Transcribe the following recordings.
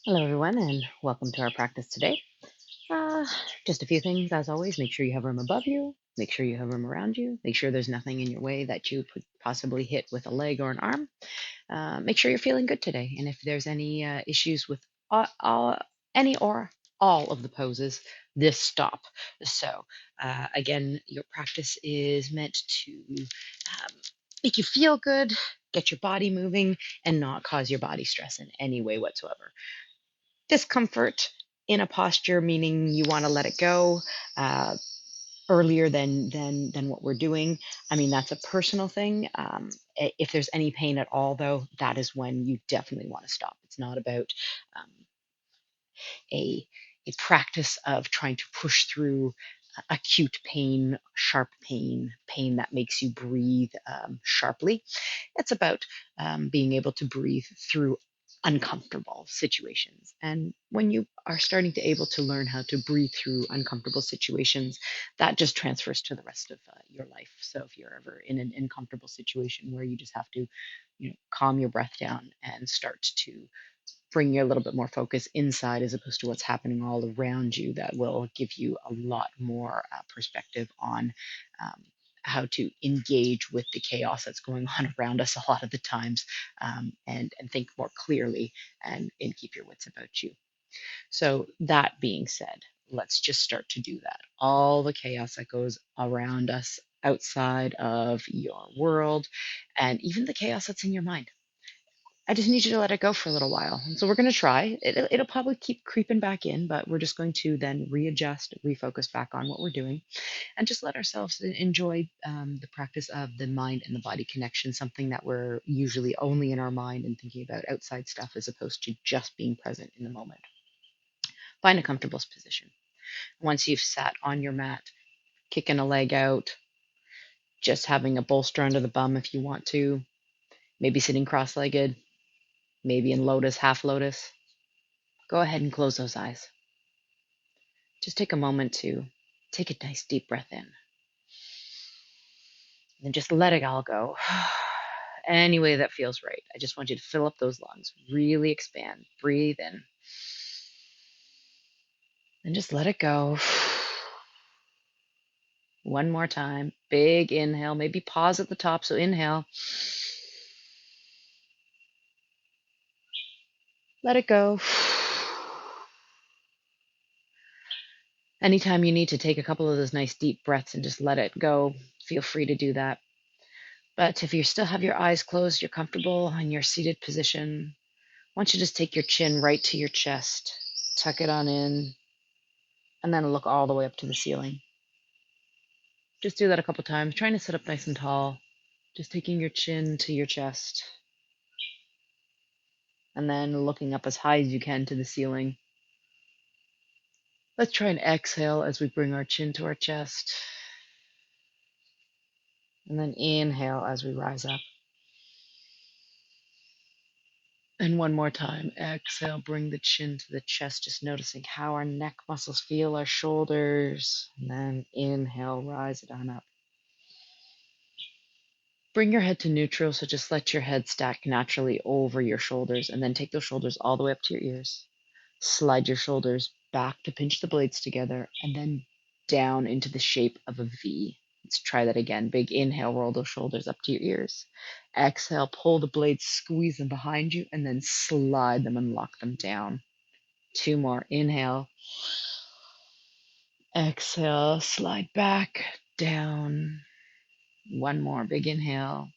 Hello, everyone, and welcome to our practice today. Uh, just a few things, as always. Make sure you have room above you. Make sure you have room around you. Make sure there's nothing in your way that you could possibly hit with a leg or an arm. Make sure you're feeling good today. And if there's any issues with any or all of the poses, this stop. So, again, your practice is meant to make you feel good, get your body moving, and not cause your body stress in any way whatsoever. Discomfort in a posture, meaning you want to let it go uh, earlier than what we're doing. I mean, that's a personal thing. If there's any pain at all, though, that is when you definitely want to stop. It's not about um, a a practice of trying to push through acute pain, sharp pain, pain that makes you breathe sharply. It's about being able to breathe through uncomfortable situations. And when you are starting to able to learn how to breathe through uncomfortable situations, that just transfers to the rest of your life. So if you're ever in an uncomfortable situation where you just have to, calm your breath down and start to bring you a little bit more focus inside as opposed to what's happening all around you, that will give you a lot more perspective on um, how to engage with the chaos that's going on around us a lot of the times, and think more clearly and keep your wits about you. So that being said, let's just start to do that. All the chaos that goes around us outside of your world, and even the chaos that's in your mind, I just need you to let it go for a little while. And so we're going to try. It'll probably keep creeping back in, but we're just going to then readjust, refocus back on what we're doing, and just let ourselves enjoy the practice of the mind and the body connection, something that we're usually only in our mind and thinking about outside stuff as opposed to just being present in the moment. Find a comfortable position. Once you've sat on your mat, kicking a leg out, just having a bolster under the bum if you want to, maybe sitting cross legged, maybe in lotus, half lotus. Go ahead and close those eyes. Just take a moment to take a nice deep breath in, and then just let it all go. Any way that feels right. I just want you to fill up those lungs, really expand, breathe in, and just let it go. One more time. Big inhale, maybe pause at the top. So inhale, let it go. Anytime you need to take a couple of those nice deep breaths and just let it go, feel free to do that. But if you still have your eyes closed, you're comfortable in your seated position, I want you to just take your chin right to your chest, tuck it on in, and then look all the way up to the ceiling. Just do that a couple times, trying to sit up nice and tall, just taking your chin to your chest, and then looking up as high as you can to the ceiling. Let's try and exhale as we bring our chin to our chest, and then inhale as we rise up. And one more time, exhale, bring the chin to the chest, just noticing how our neck muscles feel, our shoulders, and then inhale, rise it on up. Bring your head to neutral, so just let your head stack naturally over your shoulders, and then take those shoulders all the way up to your ears. Slide your shoulders back to pinch the blades together, and then down into the shape of a V. Let's try that again. Big inhale, roll those shoulders up to your ears. Exhale, pull the blades, squeeze them behind you, and then slide them and lock them down. Two more. Inhale. Exhale, slide back, down. One more. Big inhale.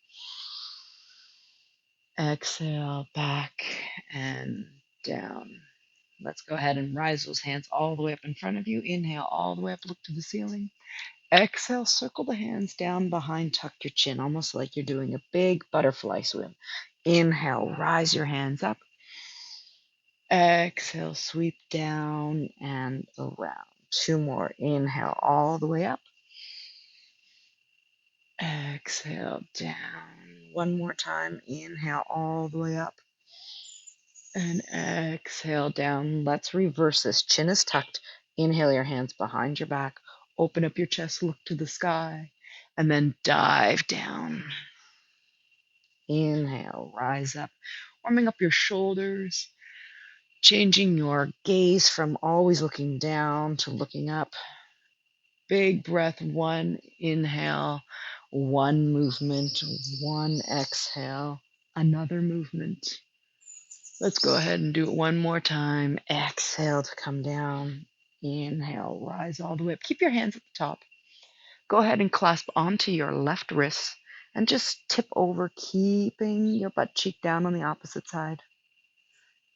Exhale, back and down. Let's go ahead and rise those hands all the way up in front of you. Inhale, all the way up, look to the ceiling. Exhale, circle the hands down behind, tuck your chin, almost like you're doing a big butterfly swim. Inhale, rise your hands up. Exhale, sweep down and around. Two more. Inhale, all the way up. Exhale, down. One more time. Inhale, all the way up. And exhale down. Let's reverse this. Chin is tucked. Inhale your hands behind your back. Open up your chest, look to the sky, and then dive down. Inhale, rise up, warming up your shoulders. Changing your gaze from always looking down to looking up. Big breath, one inhale, one movement, one exhale, another movement. Let's go ahead and do it one more time. Exhale to come down. Inhale, rise all the way up. Keep your hands at the top. Go ahead and clasp onto your left wrist and just tip over, keeping your butt cheek down on the opposite side.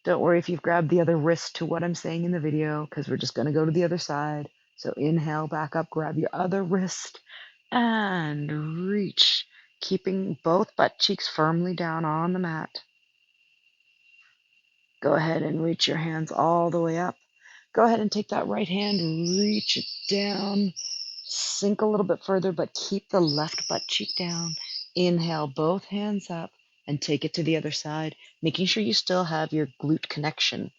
Don't worry if you've grabbed the other wrist to what I'm saying in the video, because we're just going to go to the other side. So inhale, back up, grab your other wrist, and reach, keeping both butt cheeks firmly down on the mat. Go ahead and reach your hands all the way up. Go ahead and take that right hand, reach it down, sink a little bit further, but keep the left butt cheek down. Inhale, both hands up, and take it to the other side, making sure you still have your glute connection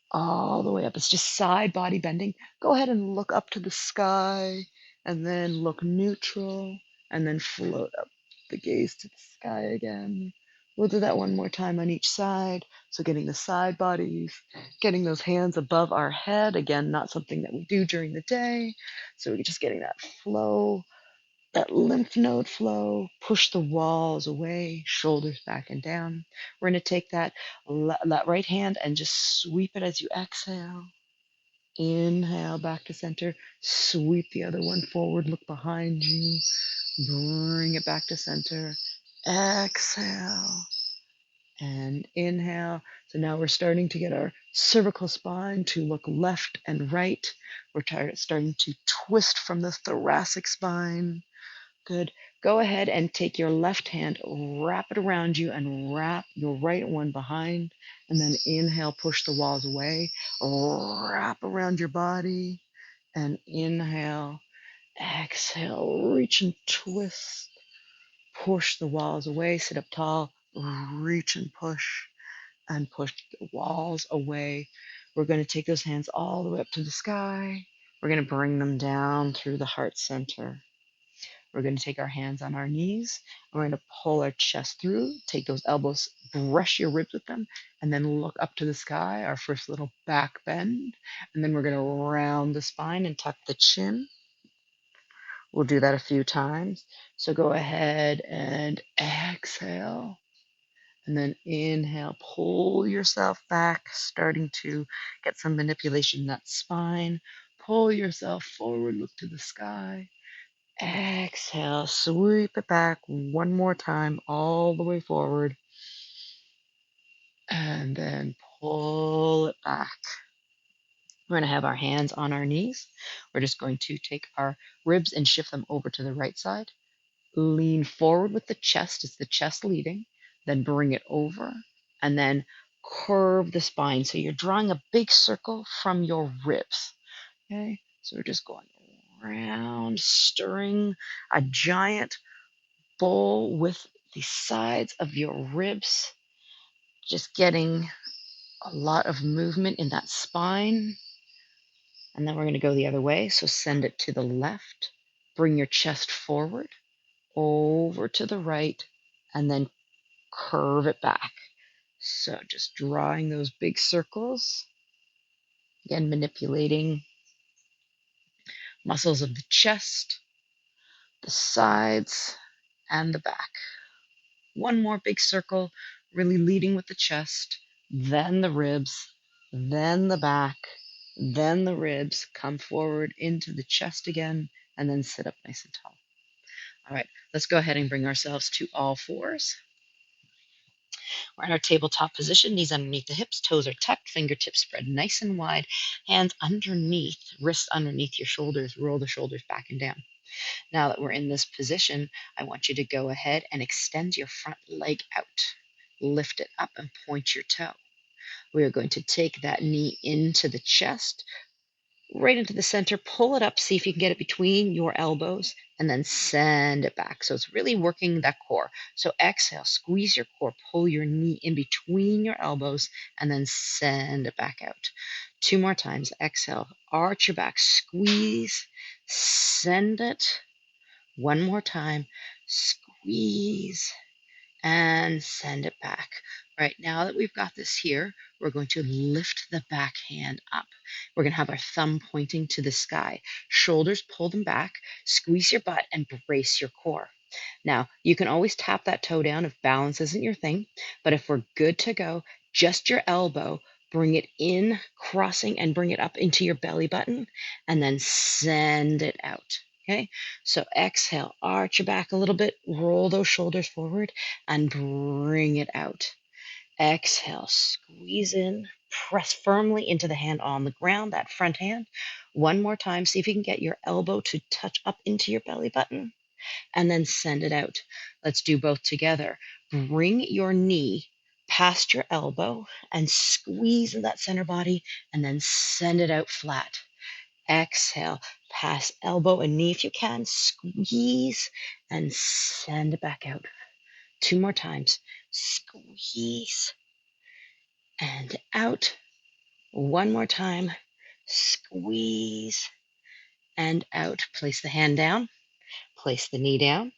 all the way up. It's just side body bending. Go ahead and look up to the sky, and then look neutral, and then float up the gaze to the sky again. We'll do that one more time on each side. So getting the side bodies, getting those hands above our head. Again, not something that we do during the day. So we're just getting that flow, that lymph node flow. Push the walls away, shoulders back and down. We're going to take that right hand and just sweep it as you exhale. Inhale back to center. Sweep the other one forward. Look behind you. Bring it back to center. Exhale and inhale. So now we're starting to get our cervical spine to look left and right. We're starting to twist from the thoracic spine. Good. Go ahead and take your left hand, wrap it around you, and wrap your right one behind. And then inhale, push the walls away. Wrap around your body. And inhale, exhale, reach and twist. Push the walls away. Sit up tall. Reach and push the walls away. We're going to take those hands all the way up to the sky. We're going to bring them down through the heart center. We're going to take our hands on our knees. We're going to pull our chest through, take those elbows, brush your ribs with them, and then look up to the sky, our first little back bend. And then we're going to round the spine and tuck the chin. We'll do that a few times. So go ahead and exhale. And then inhale, pull yourself back, starting to get some manipulation in that spine. Pull yourself forward, look to the sky. Exhale, sweep it back one more time, all the way forward. And then pull it back. We're going to have our hands on our knees. We're just going to take our ribs and shift them over to the right side. Lean forward with the chest. It's the chest leading. Then bring it over. And then curve the spine. So you're drawing a big circle from your ribs. Okay? So we're just going around, stirring a giant bowl with the sides of your ribs, just getting a lot of movement in that spine. And then we're going to go the other way. So send it to the left, bring your chest forward, over to the right, and then curve it back. So just drawing those big circles, again, manipulating muscles of the chest, the sides, and the back. One more big circle, really leading with the chest, then the ribs, then the back, then the ribs. Come forward into the chest again, and then sit up nice and tall. All right, let's go ahead and bring ourselves to all fours. We're in our tabletop position, knees underneath the hips, toes are tucked, fingertips spread nice and wide, hands underneath, wrists underneath your shoulders, roll the shoulders back and down. Now that we're in this position, I want you to go ahead and extend your front leg out. Lift it up and point your toe. We are going to take that knee into the chest, right into the center, pull it up, see if you can get it between your elbows, and then send it back. So it's really working that core. So exhale, squeeze your core, pull your knee in between your elbows, and then send it back out. Two more times. Exhale, arch your back, squeeze, send it. One more time, squeeze and send it back. Right, now that we've got this here, we're going to lift the back hand up. We're going to have our thumb pointing to the sky. Shoulders, pull them back, squeeze your butt, and brace your core. Now, you can always tap that toe down if balance isn't your thing, but if we're good to go, just your elbow, bring it in, crossing, and bring it up into your belly button, and then send it out. Okay, so exhale, arch your back a little bit, roll those shoulders forward, and bring it out. Exhale, squeeze in, press firmly into the hand on the ground, that front hand. One more time, see if you can get your elbow to touch up into your belly button and then send it out. Let's do both together. Bring your knee past your elbow and squeeze in that center body and then send it out flat. Exhale, pass elbow and knee if you can, squeeze and send it back out. Two more times. Squeeze and out. One more time. Squeeze and out. Place the hand down. Place the knee down.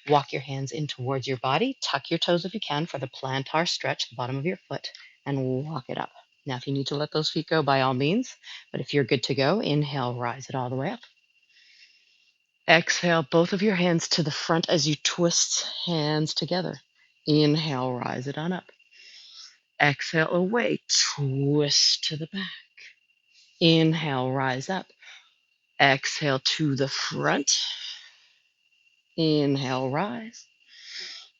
Walk your hands in towards your body. Tuck your toes if you can for the plantar stretch, the bottom of your foot, and walk it up. Now, if you need to let those feet go, by all means. But if you're good to go, inhale, rise it all the way up. Exhale, both of your hands to the front as you twist hands together. Inhale, rise it on up. Exhale away, twist to the back. Inhale, rise up. Exhale to the front. Inhale, rise.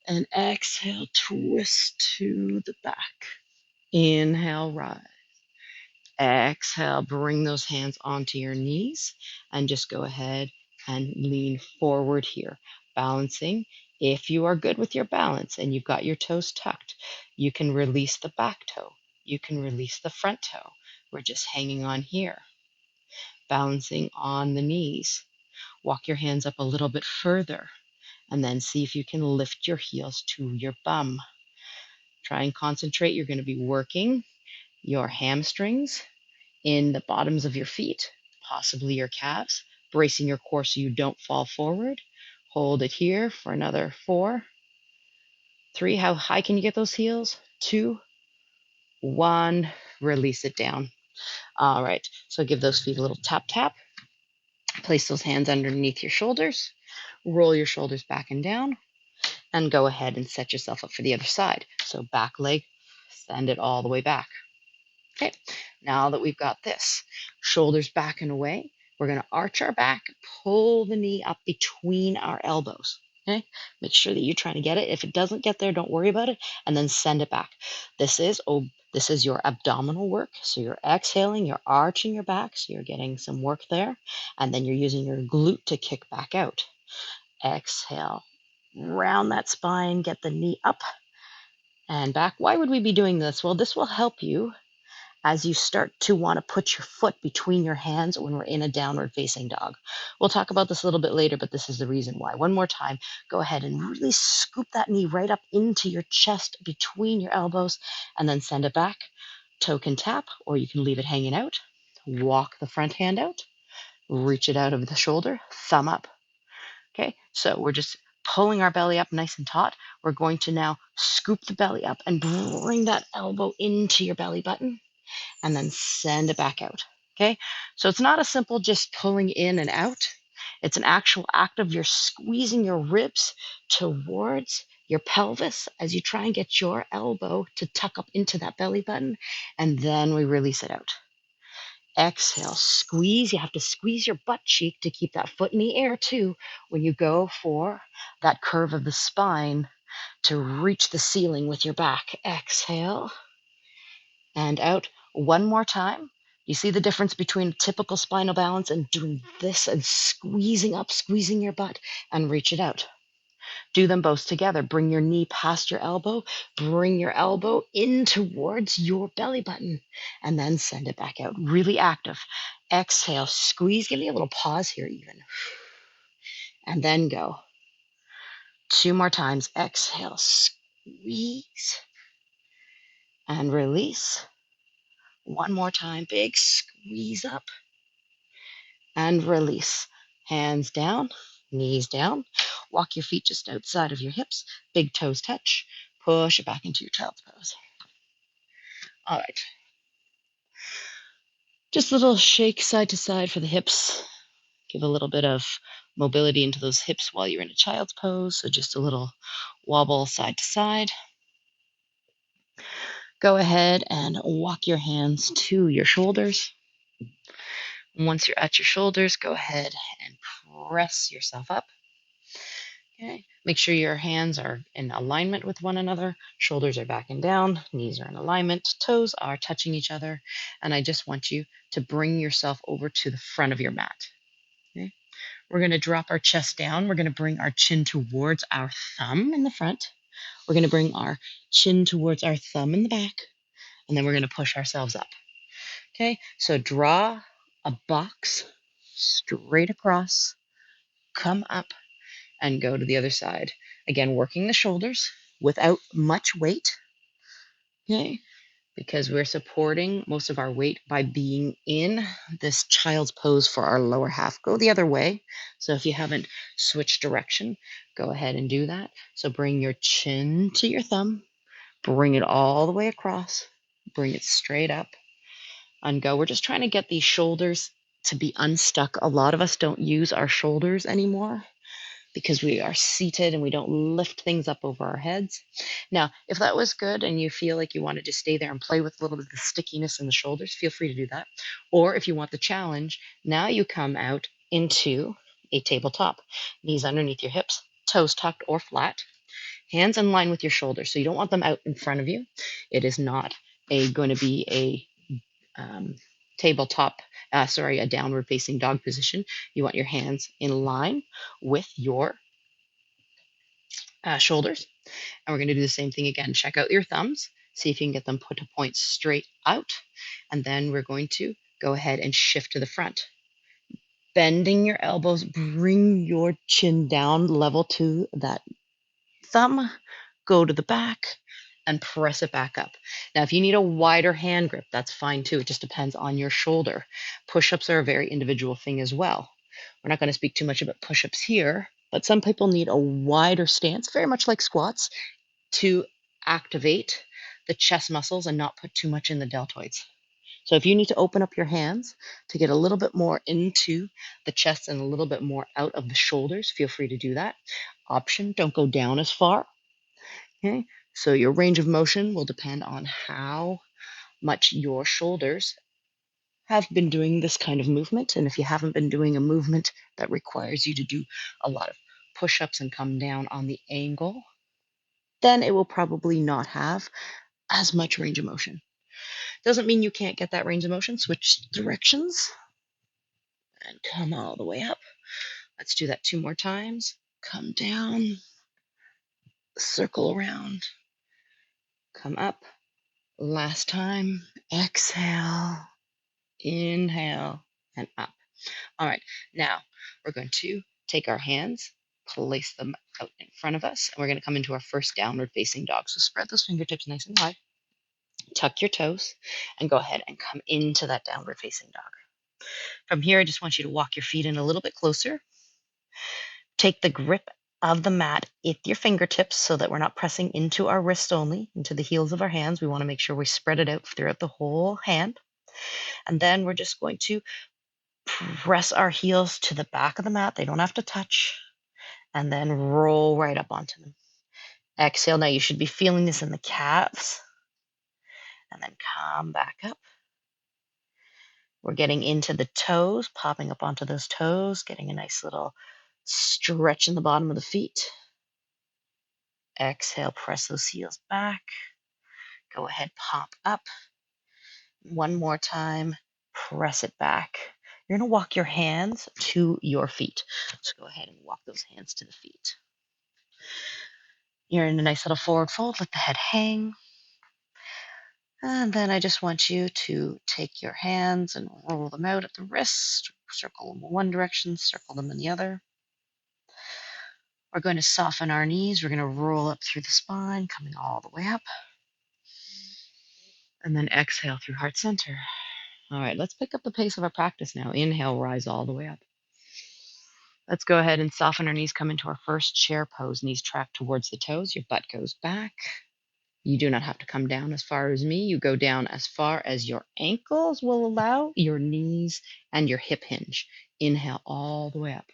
And exhale, twist to the back. Inhale, rise. Exhale, bring those hands onto your knees and just go ahead and lean forward here, balancing. If you are good with your balance and you've got your toes tucked, you can release the back toe. You can release the front toe. We're just hanging on here, balancing on the knees. Walk your hands up a little bit further and then see if you can lift your heels to your bum. Try and concentrate. You're going to be working your hamstrings in the bottoms of your feet, possibly your calves, bracing your core so you don't fall forward. Hold it here for another 4, 3. How high can you get those heels? 2, 1. Release it down. All right. So give those feet a little tap, tap. Place those hands underneath your shoulders. Roll your shoulders back and down. And go ahead and set yourself up for the other side. So back leg, send it all the way back. Okay, now that we've got this, shoulders back and away, we're going to arch our back, pull the knee up between our elbows. Okay, make sure that you're trying to get it. If it doesn't get there, don't worry about it, and then send it back. This is your abdominal work. So you're exhaling, you're arching your back, so you're getting some work there, and then you're using your glute to kick back out. Exhale, round that spine, get the knee up and back. Why would we be doing this? Well, this will help you as you start to want to put your foot between your hands when we're in a downward facing dog. We'll talk about this a little bit later, but this is the reason why. One more time, go ahead and really scoop that knee right up into your chest between your elbows and then send it back. Toe can tap, or you can leave it hanging out. Walk the front hand out, reach it out of the shoulder, thumb up. Okay, so we're just pulling our belly up nice and taut. We're going to now scoop the belly up and bring that elbow into your belly button and then send it back out. Okay, so it's not a simple just pulling in and out. It's an actual act of you're squeezing your ribs towards your pelvis as you try and get your elbow to tuck up into that belly button, and then we release it out. Exhale, squeeze. You have to squeeze your butt cheek to keep that foot in the air too when you go for that curve of the spine to reach the ceiling with your back. Exhale and out. One more time. You see the difference between typical spinal balance and doing this and squeezing up, squeezing your butt and reach it out. Do them both together. Bring your knee past your elbow. Bring your elbow in towards your belly button and then send it back out. Really active. Exhale, squeeze. Give me a little pause here even. And then go. 2 more times. Exhale, squeeze and release. One more time. Big squeeze up and release. Hands down, knees down. Walk your feet just outside of your hips. Big toes touch. push it back into your child's pose. All right. Just a little shake side to side for the hips. Give a little bit of mobility into those hips while you're in a child's pose. So just a little wobble side to side. Go ahead and walk your hands to your shoulders. Once you're at your shoulders, go ahead and press yourself up. Okay. Make sure your hands are in alignment with one another. Shoulders are back and down. Knees are in alignment. Toes are touching each other. And I just want you to bring yourself over to the front of your mat. Okay. We're going to drop our chest down. We're going to bring our chin towards our thumb in the front. We're going to bring our chin towards our thumb in the back. And then we're going to push ourselves up. Okay. So draw a box straight across. Come up and go to the other side. Again, working the shoulders without much weight, okay? Because we're supporting most of our weight by being in this child's pose for our lower half. Go the other way. So if you haven't switched direction, go ahead and do that. So bring your chin to your thumb, bring it all the way across, bring it straight up, and go. We're just trying to get these shoulders to be unstuck. A lot of us don't use our shoulders anymore because we are seated and we don't lift things up over our heads. Now, if that was good and you feel like you wanted to stay there and play with a little bit of the stickiness in the shoulders, feel free to do that. Or if you want the challenge, now you come out into a tabletop. Knees underneath your hips, toes tucked or flat, hands in line with your shoulders. So you don't want them out in front of you. It is not going to be a tabletop, a downward facing dog position. You want your hands in line with your shoulders. And we're going to do the same thing again. Check out your thumbs. See if you can get them put to point straight out. And then we're going to go ahead and shift to the front. Bending your elbows, bring your chin down level to that thumb. Go to the back and press it back up. Now, if you need a wider hand grip, that's fine too. It just depends on your shoulder. Push-ups are a very individual thing as well. We're not going to speak too much about push-ups here, but some people need a wider stance, very much like squats, to activate the chest muscles and not put too much in the deltoids. So if you need to open up your hands to get a little bit more into the chest and a little bit more out of the shoulders, feel free to do that. Option, don't go down as far. Okay, so your range of motion will depend on how much your shoulders have been doing this kind of movement. And if you haven't been doing a movement that requires you to do a lot of push-ups and come down on the angle, then it will probably not have as much range of motion. Doesn't mean you can't get that range of motion. Switch directions and come all the way up. Let's do that 2 more times. Come down, circle around, come up. Last time, exhale, inhale, and up. All right, now we're going to take our hands, place them out in front of us, and we're going to come into our first downward facing dog. So spread those fingertips nice and wide, tuck your toes, and go ahead and come into that downward facing dog. From here, I just want you to walk your feet in a little bit closer. Take the grip of the mat with your fingertips so that we're not pressing into our wrist only, into the heels of our hands. We want to make sure we spread it out throughout the whole hand. And then we're just going to press our heels to the back of the mat. They don't have to touch. And then roll right up onto them. Exhale. Now you should be feeling this in the calves. And then come back up. We're getting into the toes, popping up onto those toes, getting a nice little stretch in the bottom of the feet. Exhale, press those heels back. Go ahead, pop up. One more time, press it back. You're going to walk your hands to your feet. So go ahead and walk those hands to the feet. You're in a nice little forward fold. Let the head hang. And then I just want you to take your hands and roll them out at the wrist. Circle them in one direction, circle them in the other. We're going to soften our knees. We're going to roll up through the spine, coming all the way up. And then exhale through heart center. All right, let's pick up the pace of our practice now. Inhale, rise all the way up. Let's go ahead and soften our knees, come into our first chair pose. Knees track towards the toes. Your butt goes back. You do not have to come down as far as me. You go down as far as your ankles will allow, your knees, and your hip hinge. Inhale all the way up.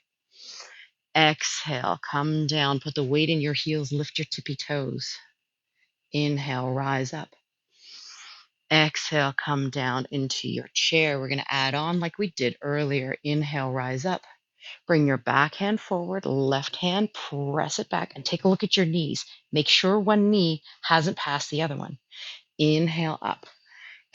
Exhale, come down. Put the weight in your heels. Lift your tippy toes. Inhale, rise up. Exhale, come down into your chair. We're going to add on like we did earlier. Inhale, rise up. Bring your back hand forward, left hand, press it back, and take a look at your knees. Make sure one knee hasn't passed the other one. Inhale up.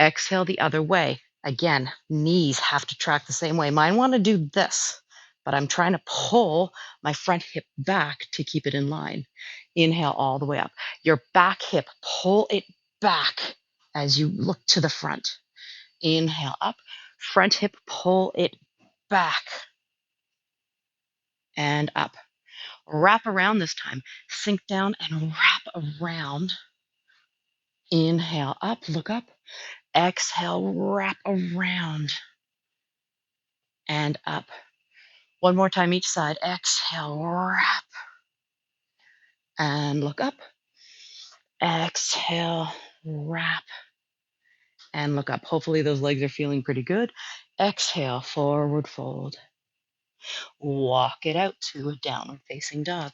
Exhale the other way. Again, knees have to track the same way. Mine want to do this, but I'm trying to pull my front hip back to keep it in line. Inhale all the way up. Your back hip, pull it back as you look to the front. Inhale up. Front hip, pull it back and up. Wrap around this time. Sink down and wrap around. Inhale up, look up. Exhale, wrap around and up. One more time each side. Exhale, wrap and look up. Exhale, wrap and look up. Hopefully those legs are feeling pretty good. Exhale, forward fold. Walk it out to a downward facing dog.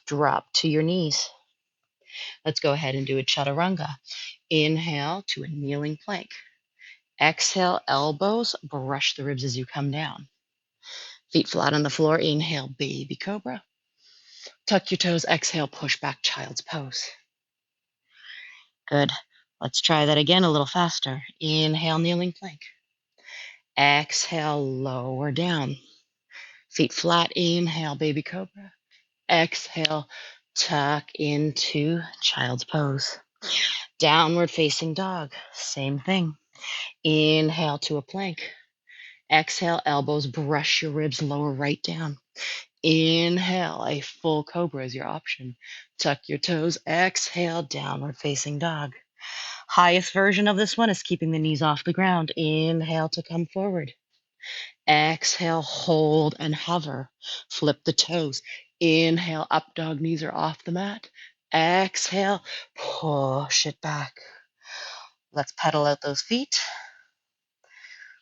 Drop to your knees. Let's go ahead and do a chaturanga. Inhale to a kneeling plank. Exhale, elbows, brush the ribs as you come down. Feet flat on the floor. Inhale, baby cobra. Tuck your toes. Exhale, push back, child's pose. Good. Let's try that again a little faster. Inhale, kneeling plank. Exhale, lower down. Feet flat. Inhale, baby cobra. Exhale, tuck into child's pose. Downward facing dog. Same thing. Inhale to a plank. Exhale, elbows brush your ribs, lower right down. Inhale, a full cobra is your option. Tuck your toes. Exhale, downward facing dog. Highest version of this one is keeping the knees off the ground. Inhale to come forward. Exhale, hold and hover. Flip the toes. Inhale, up dog, knees are off the mat. Exhale, push it back. Let's pedal out those feet.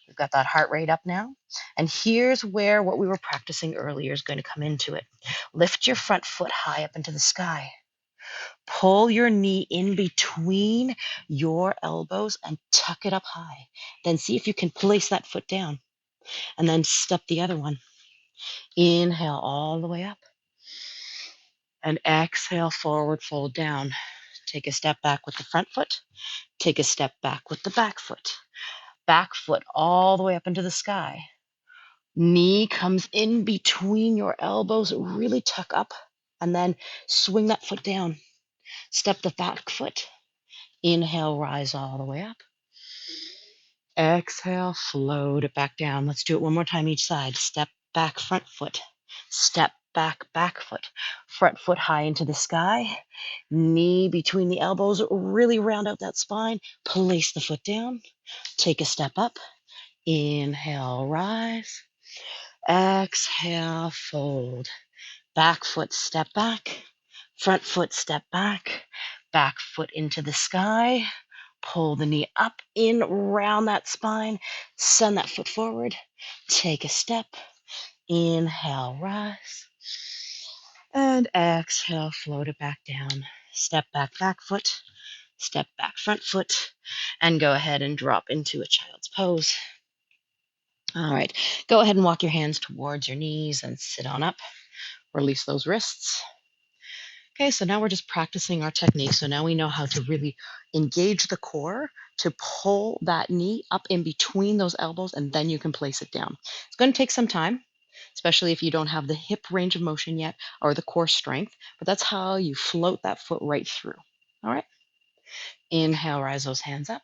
We've got that heart rate up now. And here's where what we were practicing earlier is going to come into it. Lift your front foot high up into the sky. Pull your knee in between your elbows and tuck it up high. Then see if you can place that foot down. And then step the other one. Inhale all the way up. And exhale, forward fold down. Take a step back with the front foot. Take a step back with the back foot. Back foot all the way up into the sky. Knee comes in between your elbows, really tuck up, and then swing that foot down. Step the back foot. Inhale, rise all the way up. Exhale, float it back down. Let's do it one more time each side. Step back, front foot. Step back, back foot. Front foot high into the sky. Knee between the elbows. Really round out that spine. Place the foot down. Take a step up. Inhale, rise. Exhale, fold. Back foot, step back. Front foot, step back. Back foot into the sky. Pull the knee up, in, round that spine. Send that foot forward. Take a step. Inhale, rise. And exhale, float it back down. Step back, back foot. Step back, front foot. And go ahead and drop into a child's pose. All right. Go ahead and walk your hands towards your knees and sit on up. Release those wrists. Okay, so now we're just practicing our technique. So now we know how to really engage the core to pull that knee up in between those elbows, and then you can place it down. It's going to take some time, especially if you don't have the hip range of motion yet or the core strength, but that's how you float that foot right through. All right. Inhale, rise those hands up.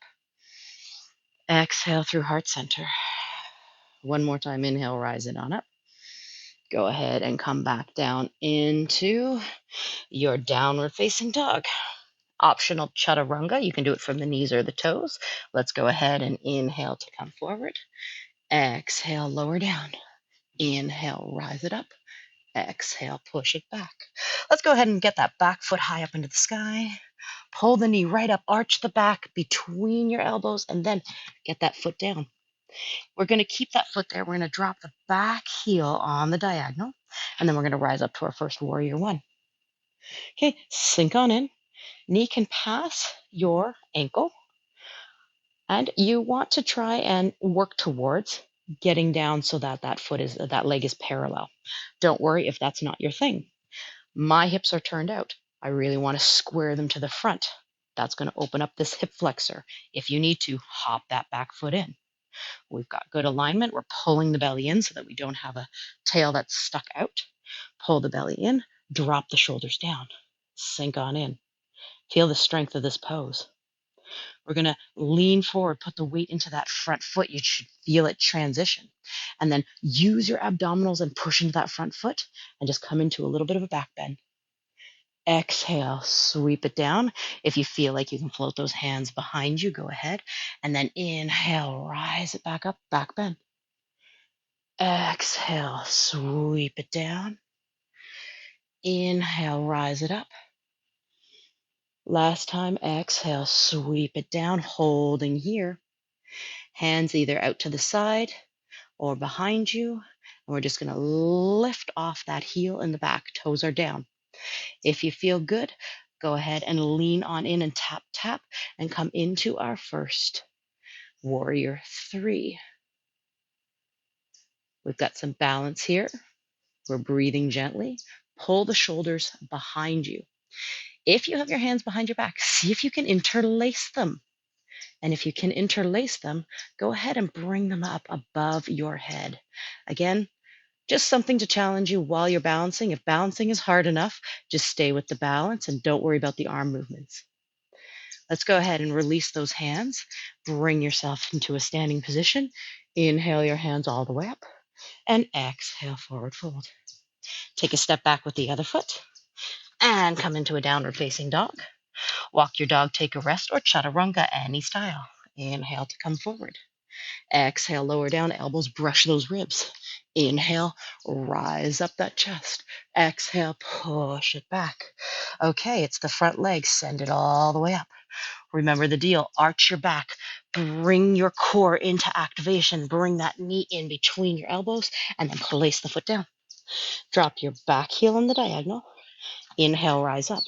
Exhale through heart center. One more time, inhale, rise it on up. Go ahead and come back down into your downward facing dog. Optional chaturanga. You can do it from the knees or the toes. Let's go ahead and inhale to come forward. Exhale, lower down. Inhale, rise it up. Exhale, push it back. Let's go ahead and get that back foot high up into the sky. Pull the knee right up, arch the back between your elbows, and then get that foot down. We're going to keep that foot there. We're going to drop the back heel on the diagonal, and then we're going to rise up to our first warrior one. Okay, sink on in. Knee can pass your ankle, and you want to try and work towards getting down so that that leg is parallel. Don't worry if that's not your thing. My hips are turned out. I really want to square them to the front. That's going to open up this hip flexor. If you need to, hop that back foot in. We've got good alignment. We're pulling the belly in so that we don't have a tail that's stuck out. Pull the belly in, drop the shoulders down, sink on in. Feel the strength of this pose. We're going to lean forward, put the weight into that front foot. You should feel it transition. And then use your abdominals and push into that front foot and just come into a little bit of a back bend. Exhale, sweep it down. If you feel like you can float those hands behind you, go ahead. And then inhale, rise it back up, back bend. Exhale, sweep it down. Inhale, rise it up. Last time, exhale, sweep it down, holding here. Hands either out to the side or behind you. And we're just going to lift off that heel in the back. Toes are down. If you feel good, go ahead and lean on in and tap, tap, and come into our first warrior three. We've got some balance here. We're breathing gently. Pull the shoulders behind you. If you have your hands behind your back, see if you can interlace them. And if you can interlace them, go ahead and bring them up above your head. Again, just something to challenge you while you're balancing. If balancing is hard enough, just stay with the balance and don't worry about the arm movements. Let's go ahead and release those hands. Bring yourself into a standing position. Inhale your hands all the way up and exhale, forward fold. Take a step back with the other foot and come into a downward facing dog. Walk your dog, take a rest, or chaturanga, any style. Inhale to come forward. Exhale, lower down, elbows brush those ribs. Inhale, rise up that chest. Exhale, push it back. Okay, it's the front leg. Send it all the way up. Remember the deal. Arch your back. Bring your core into activation. Bring that knee in between your elbows and then place the foot down. Drop your back heel on the diagonal. Inhale, rise up.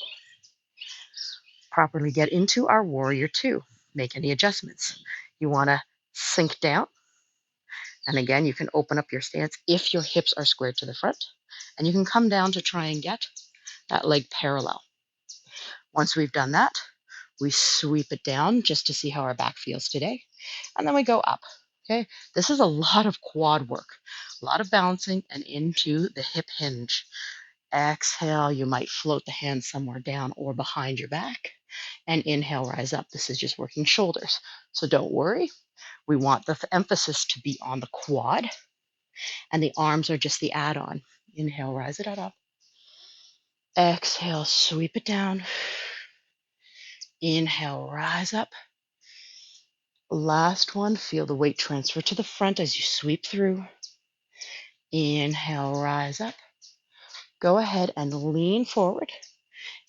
Properly get into our warrior two. Make any adjustments. You want to sink down. And again, you can open up your stance if your hips are squared to the front. And you can come down to try and get that leg parallel. Once we've done that, we sweep it down just to see how our back feels today. And then we go up. Okay, this is a lot of quad work, a lot of balancing and into the hip hinge. Exhale, you might float the hands somewhere down or behind your back. And inhale, rise up. This is just working shoulders. So don't worry. We want the emphasis to be on the quad, and the arms are just the add-on. Inhale, rise it up. Exhale, sweep it down. Inhale, rise up. Last one, feel the weight transfer to the front as you sweep through. Inhale, rise up. Go ahead and lean forward.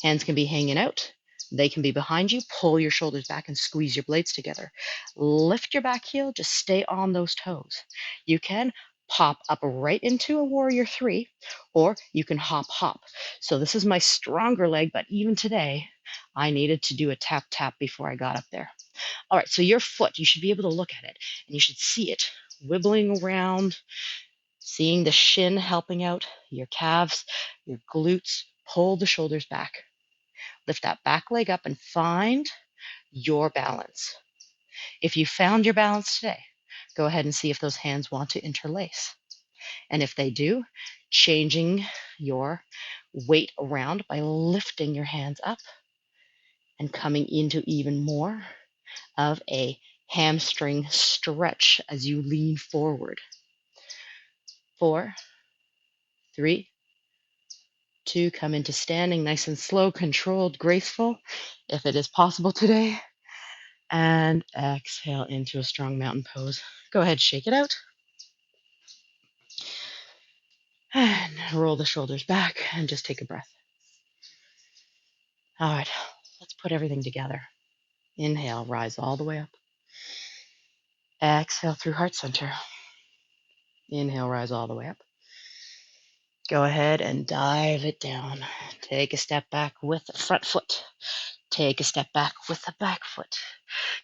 Hands can be hanging out. They can be behind you. Pull your shoulders back and squeeze your blades together. Lift your back heel. Just stay on those toes. You can pop up right into a warrior three, or you can hop, hop. So this is my stronger leg, but even today, I needed to do a tap, tap before I got up there. All right, so your foot, you should be able to look at it, and you should see it wibbling around, seeing the shin helping out, your calves, your glutes. Pull the shoulders back. Lift that back leg up and find your balance. If you found your balance today, go ahead and see if those hands want to interlace. And if they do, changing your weight around by lifting your hands up and coming into even more of a hamstring stretch as you lean forward. 4, 3, 2, come into standing nice and slow, controlled, graceful, if it is possible today. And exhale into a strong mountain pose. Go ahead, shake it out. And roll the shoulders back and just take a breath. All right, let's put everything together. Inhale, rise all the way up. Exhale through heart center. Inhale, rise all the way up. Go ahead and dive it down. Take a step back with the front foot. Take a step back with the back foot.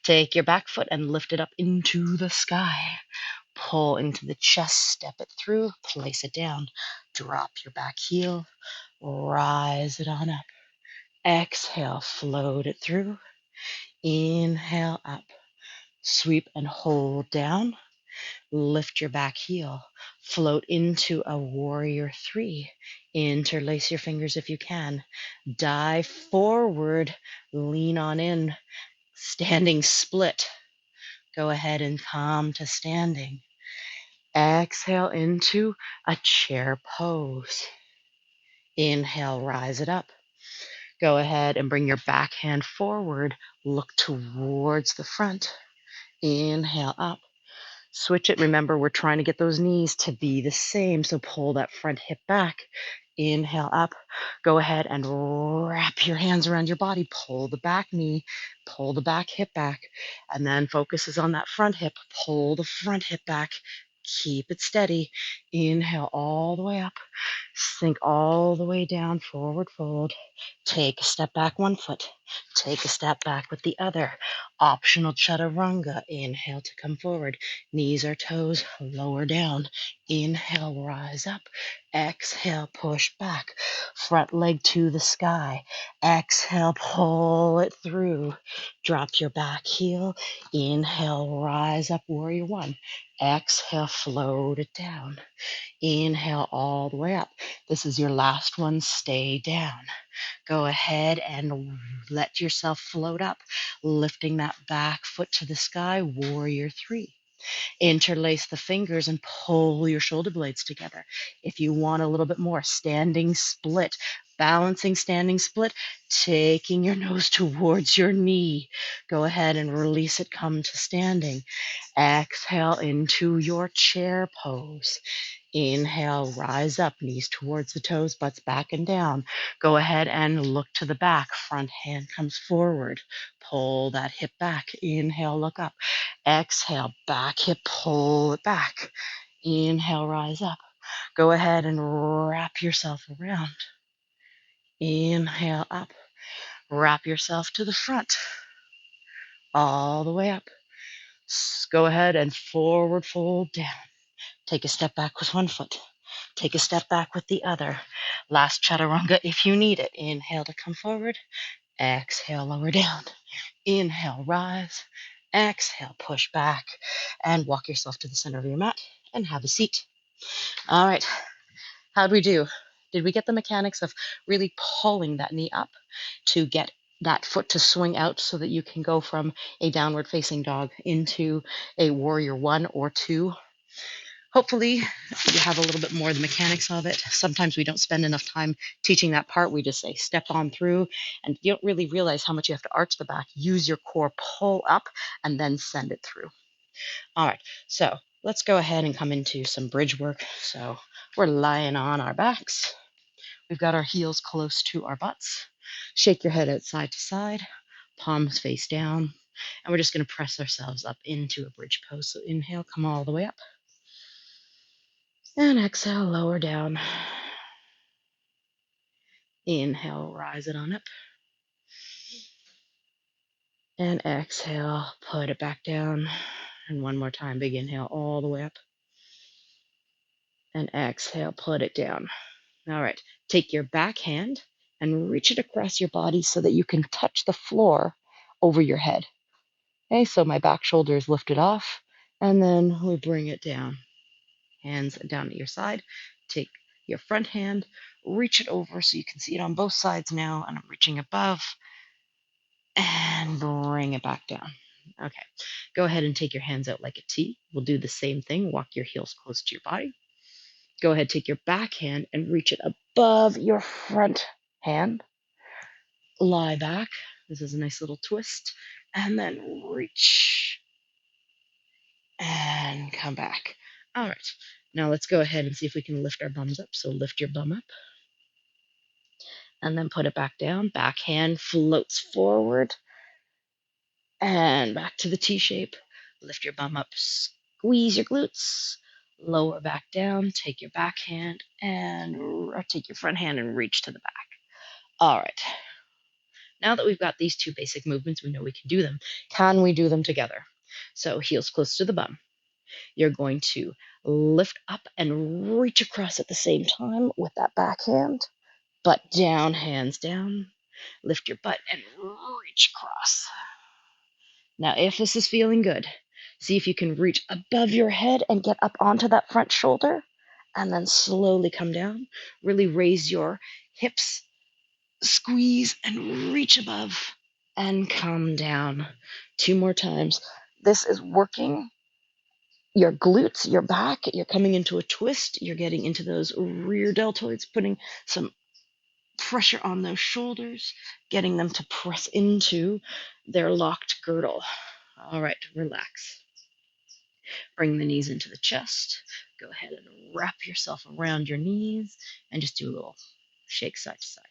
Take your back foot and lift it up into the sky. Pull into the chest, step it through, place it down. Drop your back heel, rise it on up. Exhale, float it through. Inhale up. Sweep and hold down. Lift your back heel. Float into a warrior three. Interlace your fingers if you can. Dive forward. Lean on in. Standing split. Go ahead and come to standing. Exhale into a chair pose. Inhale, rise it up. Go ahead and bring your back hand forward. Look towards the front. Inhale up. Switch it. Remember, we're trying to get those knees to be the same. So pull that front hip back. Inhale up. Go ahead and wrap your hands around your body. Pull the back knee. Pull the back hip back. And then focuses on that front hip. Pull the front hip back. Keep it steady. Inhale all the way up. Sink all the way down. Forward fold. Take a step back one foot. Take a step back with the other. Optional chaturanga. Inhale to come forward. Knees or toes lower down. Inhale, rise up. Exhale, push back. Front leg to the sky. Exhale, pull it through. Drop your back heel. Inhale, rise up, warrior one. Exhale, float it down. Inhale all the way up. This is your last one. Stay down. Go ahead and let yourself float up, lifting that back foot to the sky, warrior three. Interlace the fingers and pull your shoulder blades together. If you want a little bit more, standing split, balancing standing split, taking your nose towards your knee. Go ahead and release it, come to standing. Exhale into your chair pose. Inhale, rise up, knees towards the toes, butts back and down. Go ahead and look to the back. Front hand comes forward. Pull that hip back. Inhale, look up. Exhale, back hip, pull it back. Inhale, rise up. Go ahead and wrap yourself around. Inhale up. Wrap yourself to the front. All the way up. Go ahead and forward fold down. Take a step back with one foot. Take a step back with the other. Last chaturanga if you need it. Inhale to come forward. Exhale, lower down. Inhale, rise. Exhale, push back. And walk yourself to the center of your mat and have a seat. All right. How'd we do? Did we get the mechanics of really pulling that knee up to get that foot to swing out so that you can go from a downward facing dog into a warrior one or two? Hopefully you have a little bit more of the mechanics of it. Sometimes we don't spend enough time teaching that part. We just say step on through, and you don't really realize how much you have to arch the back. Use your core, pull up, and then send it through. All right, so let's go ahead and come into some bridge work. So we're lying on our backs. We've got our heels close to our butts. Shake your head out side to side, palms face down, and we're just going to press ourselves up into a bridge pose. So inhale, come all the way up. And exhale, lower down. Inhale, rise it on up. And exhale, put it back down. And one more time, big inhale all the way up. And exhale, put it down. All right, take your back hand and reach it across your body so that you can touch the floor over your head. Okay, so my back shoulder is lifted off, and then we bring it down. Hands down at your side. Take your front hand, reach it over so you can see it on both sides now, and I'm reaching above, and bring it back down. Okay, go ahead and take your hands out like a T. We'll do the same thing. Walk your heels close to your body. Go ahead, take your back hand and reach it above your front hand. Lie back. This is a nice little twist. And then reach and come back. All right, now let's go ahead and see if we can lift our bums up. So lift your bum up and then put it back down. Back hand floats forward and back to the T shape. Lift your bum up, squeeze your glutes, lower back down, take your back hand and or take your front hand and reach to the back. All right. Now that we've got these two basic movements, we know we can do them. Can we do them together? So heels close to the bum. You're going to lift up and reach across at the same time with that backhand. Butt down, hands down. Lift your butt and reach across. Now, if this is feeling good, see if you can reach above your head and get up onto that front shoulder, and then slowly come down. Really raise your hips, squeeze and reach above, and come down. 2 more times. This is working your glutes, your back. You're coming into a twist. You're getting into those rear deltoids, putting some pressure on those shoulders, getting them to press into their locked girdle. All right, relax. Bring the knees into the chest. Go ahead and wrap yourself around your knees and just do a little shake side to side.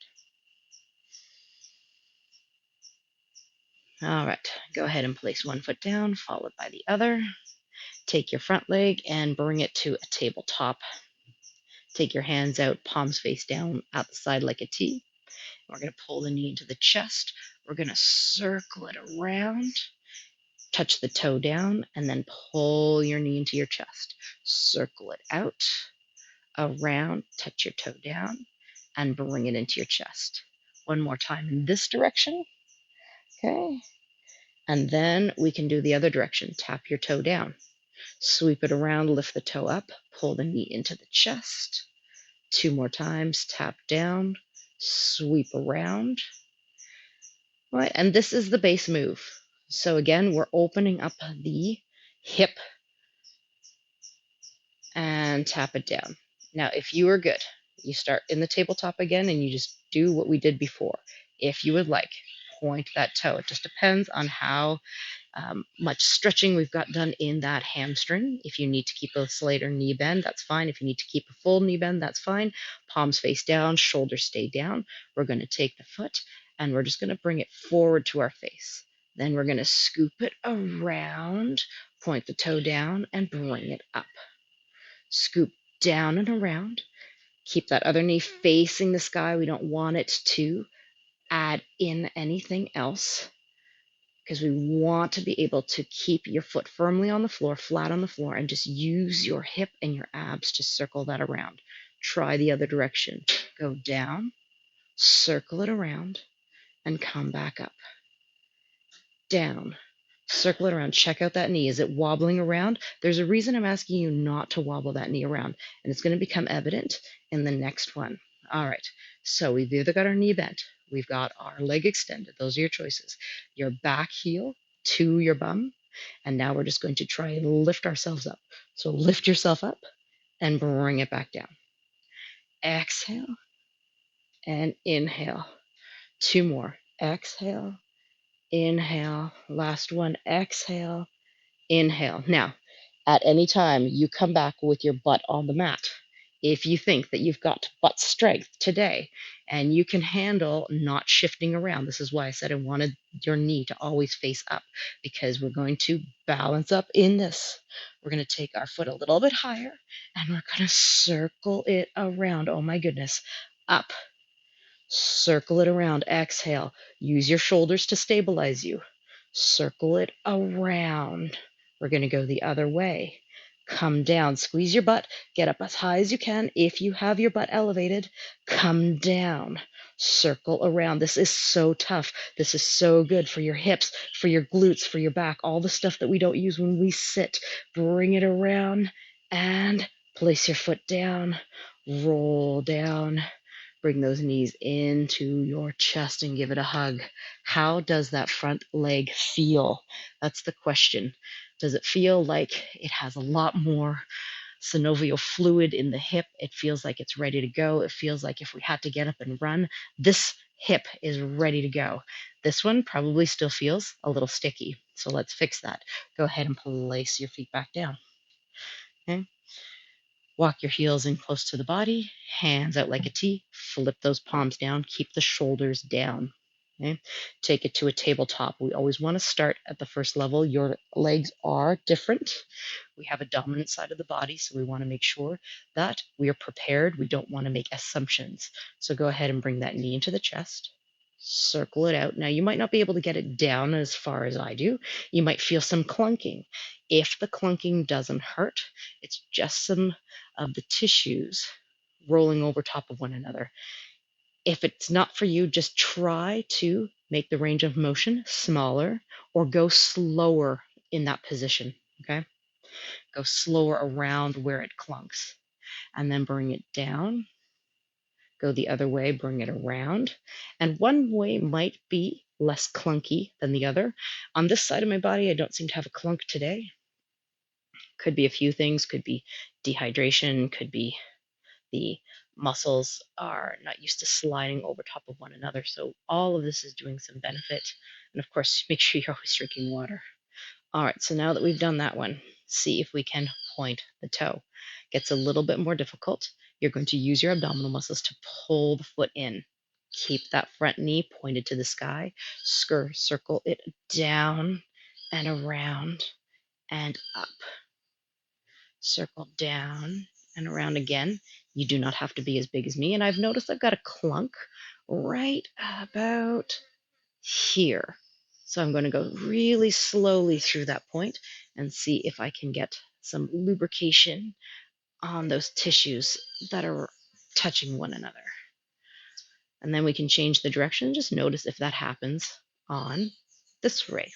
All right, go ahead and place one foot down, followed by the other. Take your front leg and bring it to a tabletop. Take your hands out, palms face down out the side like a T. We're going to pull the knee into the chest. We're going to circle it around, touch the toe down, and then pull your knee into your chest. Circle it out, around, touch your toe down, and bring it into your chest. One more time in this direction. Okay. And then we can do the other direction. Tap your toe down. Sweep it around, lift the toe up, pull the knee into the chest. 2 more times, tap down, sweep around. Right, and this is the base move. So again, we're opening up the hip and tap it down. Now, if you are good, you start in the tabletop again and you just do what we did before. If you would like, point that toe. It just depends on how much stretching we've got done in that hamstring. If you need to keep a slight or knee bend, that's fine. If you need to keep a full knee bend, that's fine. Palms face down, shoulders stay down. We're going to take the foot and we're just going to bring it forward to our face. Then we're going to scoop it around, point the toe down, and bring it up. Scoop down and around. Keep that other knee facing the sky. We don't want it to add in anything else, because we want to be able to keep your foot firmly on the floor, flat on the floor, and just use your hip and your abs to circle that around. Try the other direction. Go down, circle it around, and come back up. Down, circle it around. Check out that knee. Is it wobbling around? There's a reason I'm asking you not to wobble that knee around, and it's going to become evident in the next one. All right, so we've either got our knee bent, we've got our leg extended. Those are your choices. Your back heel to your bum, and now we're just going to try and lift ourselves up. So lift yourself up and bring it back down. Exhale and inhale. 2 more. Exhale, inhale. Last one. Exhale, inhale. Now, at any time, you come back with your butt on the mat. If you think that you've got butt strength today and you can handle not shifting around, this is why I said I wanted your knee to always face up, because we're going to balance up in this. We're going to take our foot a little bit higher and we're going to circle it around. Oh my goodness. Up. Circle it around. Exhale. Use your shoulders to stabilize you. Circle it around. We're going to go the other way. Come down. Squeeze your butt. Get up as high as you can. If you have your butt elevated, come down. Circle around. This is so tough. This is so good for your hips, for your glutes, for your back, all the stuff that we don't use when we sit. Bring it around and place your foot down. Roll down. Bring those knees into your chest and give it a hug. How does that front leg feel? That's the question. Does it feel like it has a lot more synovial fluid in the hip? It feels like it's ready to go. It feels like if we had to get up and run, this hip is ready to go. This one probably still feels a little sticky. So let's fix that. Go ahead and place your feet back down. Okay. Walk your heels in close to the body, hands out like a T, flip those palms down, keep the shoulders down. Okay? Take it to a tabletop. We always want to start at the first level. Your legs are different. We have a dominant side of the body, so we want to make sure that we are prepared. We don't want to make assumptions. So go ahead and bring that knee into the chest. Circle it out. Now, you might not be able to get it down as far as I do. You might feel some clunking. If the clunking doesn't hurt, it's just some of the tissues rolling over top of one another. If it's not for you, just try to make the range of motion smaller or go slower in that position. Okay? Go slower around where it clunks and then bring it down. Go the other way, bring it around. And one way might be less clunky than the other. On this side of my body, I don't seem to have a clunk today. Could be a few things, could be dehydration, could be the muscles are not used to sliding over top of one another. So all of this is doing some benefit. And of course, make sure you're always drinking water. All right, so now that we've done that one, see if we can point the toe. Gets a little bit more difficult. You're going to use your abdominal muscles to pull the foot in. Keep that front knee pointed to the sky. Circle it down and around and up. Circle down and around again. You do not have to be as big as me. And I've noticed I've got a clunk right about here. So I'm going to go really slowly through that point and see if I can get some lubrication on those tissues that are touching one another. And then we can change the direction. Just notice if that happens on this way.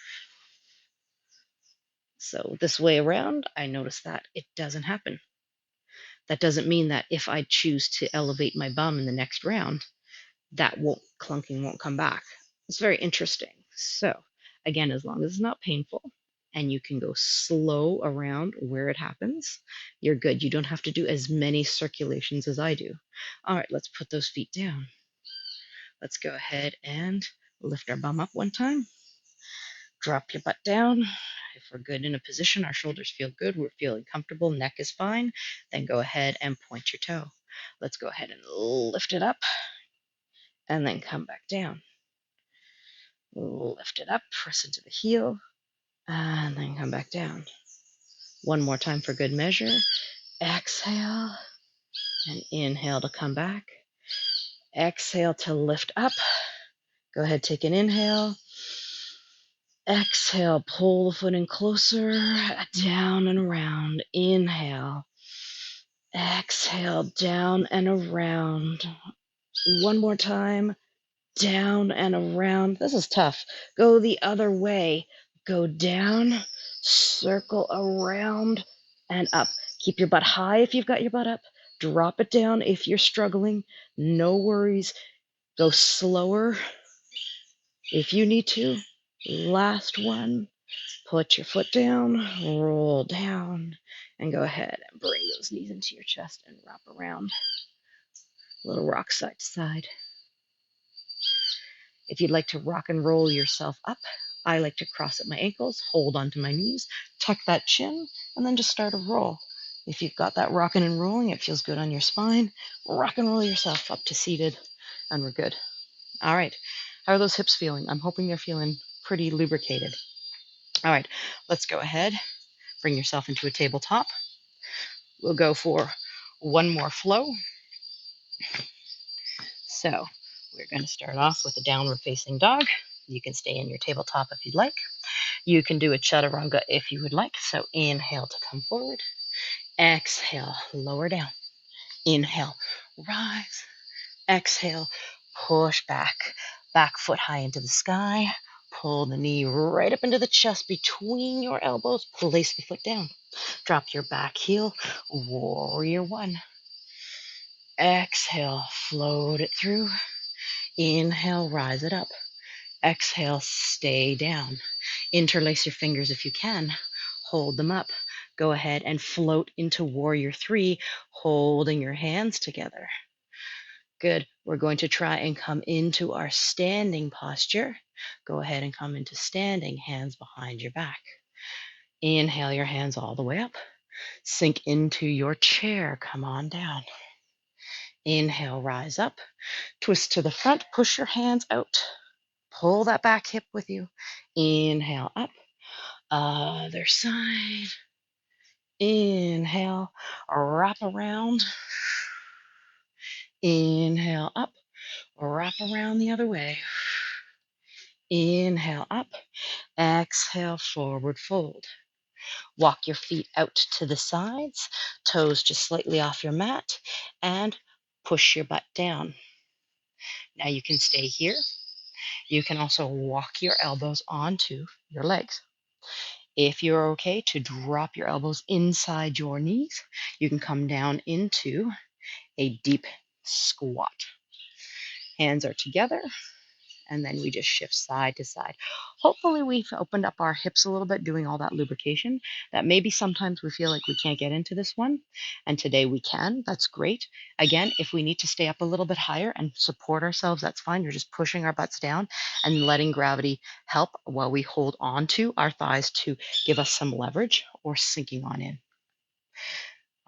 So this way around, I notice that it doesn't happen. That doesn't mean that if I choose to elevate my bum in the next round, that clunking won't come back. It's very interesting. So again, as long as it's not painful and you can go slow around where it happens, you're good. You don't have to do as many circulations as I do. All right, let's put those feet down. Let's go ahead and lift our bum up one time. Drop your butt down. If we're good in a position, our shoulders feel good, we're feeling comfortable, neck is fine, then go ahead and point your toe. Let's go ahead and lift it up and then come back down. Lift it up, press into the heel, and then come back down. One more time for good measure. Exhale and inhale to come back. Exhale to lift up. Go ahead, take an inhale. Exhale, pull the foot in closer, down and around. Inhale. Exhale, down and around. One more time. Down and around. This is tough. Go the other way. Go down, circle around, and up. Keep your butt high if you've got your butt up. Drop it down if you're struggling. No worries. Go slower if you need to. Last one. Put your foot down, roll down, and go ahead and bring those knees into your chest and wrap around. Little rock side to side. If you'd like to rock and roll yourself up, I like to cross at my ankles, hold onto my knees, tuck that chin, and then just start a roll. If you've got that rocking and rolling, it feels good on your spine, rock and roll yourself up to seated, and we're good. All right. How are those hips feeling? I'm hoping they're feeling pretty lubricated. All right. Let's go ahead. Bring yourself into a tabletop. We'll go for one more flow. So we're going to start off with a downward facing dog. You can stay in your tabletop if you'd like. You can do a chaturanga if you would like. So inhale to come forward. Exhale, lower down. Inhale, rise. Exhale, push back. Back foot high into the sky. Pull the knee right up into the chest between your elbows. Place the foot down. Drop your back heel. Warrior one. Exhale, float it through. Inhale, rise it up. Exhale, stay down. Interlace your fingers if you can. Hold them up. Go ahead and float into warrior three, holding your hands together. Good. We're going to try and come into our standing posture. Go ahead and come into standing, hands behind your back. Inhale your hands all the way up. Sink into your chair. Come on down. Inhale, rise up. Twist to the front. Push your hands out. Pull that back hip with you. Inhale, up. Other side. Inhale, wrap around. Inhale, up. Wrap around the other way. Inhale, up. Exhale, forward fold. Walk your feet out to the sides, toes just slightly off your mat, and push your butt down. Now you can stay here. You can also walk your elbows onto your legs. If you're okay to drop your elbows inside your knees, you can come down into a deep squat. Hands are together, and then we just shift side to side. Hopefully, we've opened up our hips a little bit doing all that lubrication. That maybe sometimes we feel like we can't get into this one, and today we can. That's great. Again, if we need to stay up a little bit higher and support ourselves, that's fine. You're just pushing our butts down and letting gravity help while we hold on to our thighs to give us some leverage or sinking on in.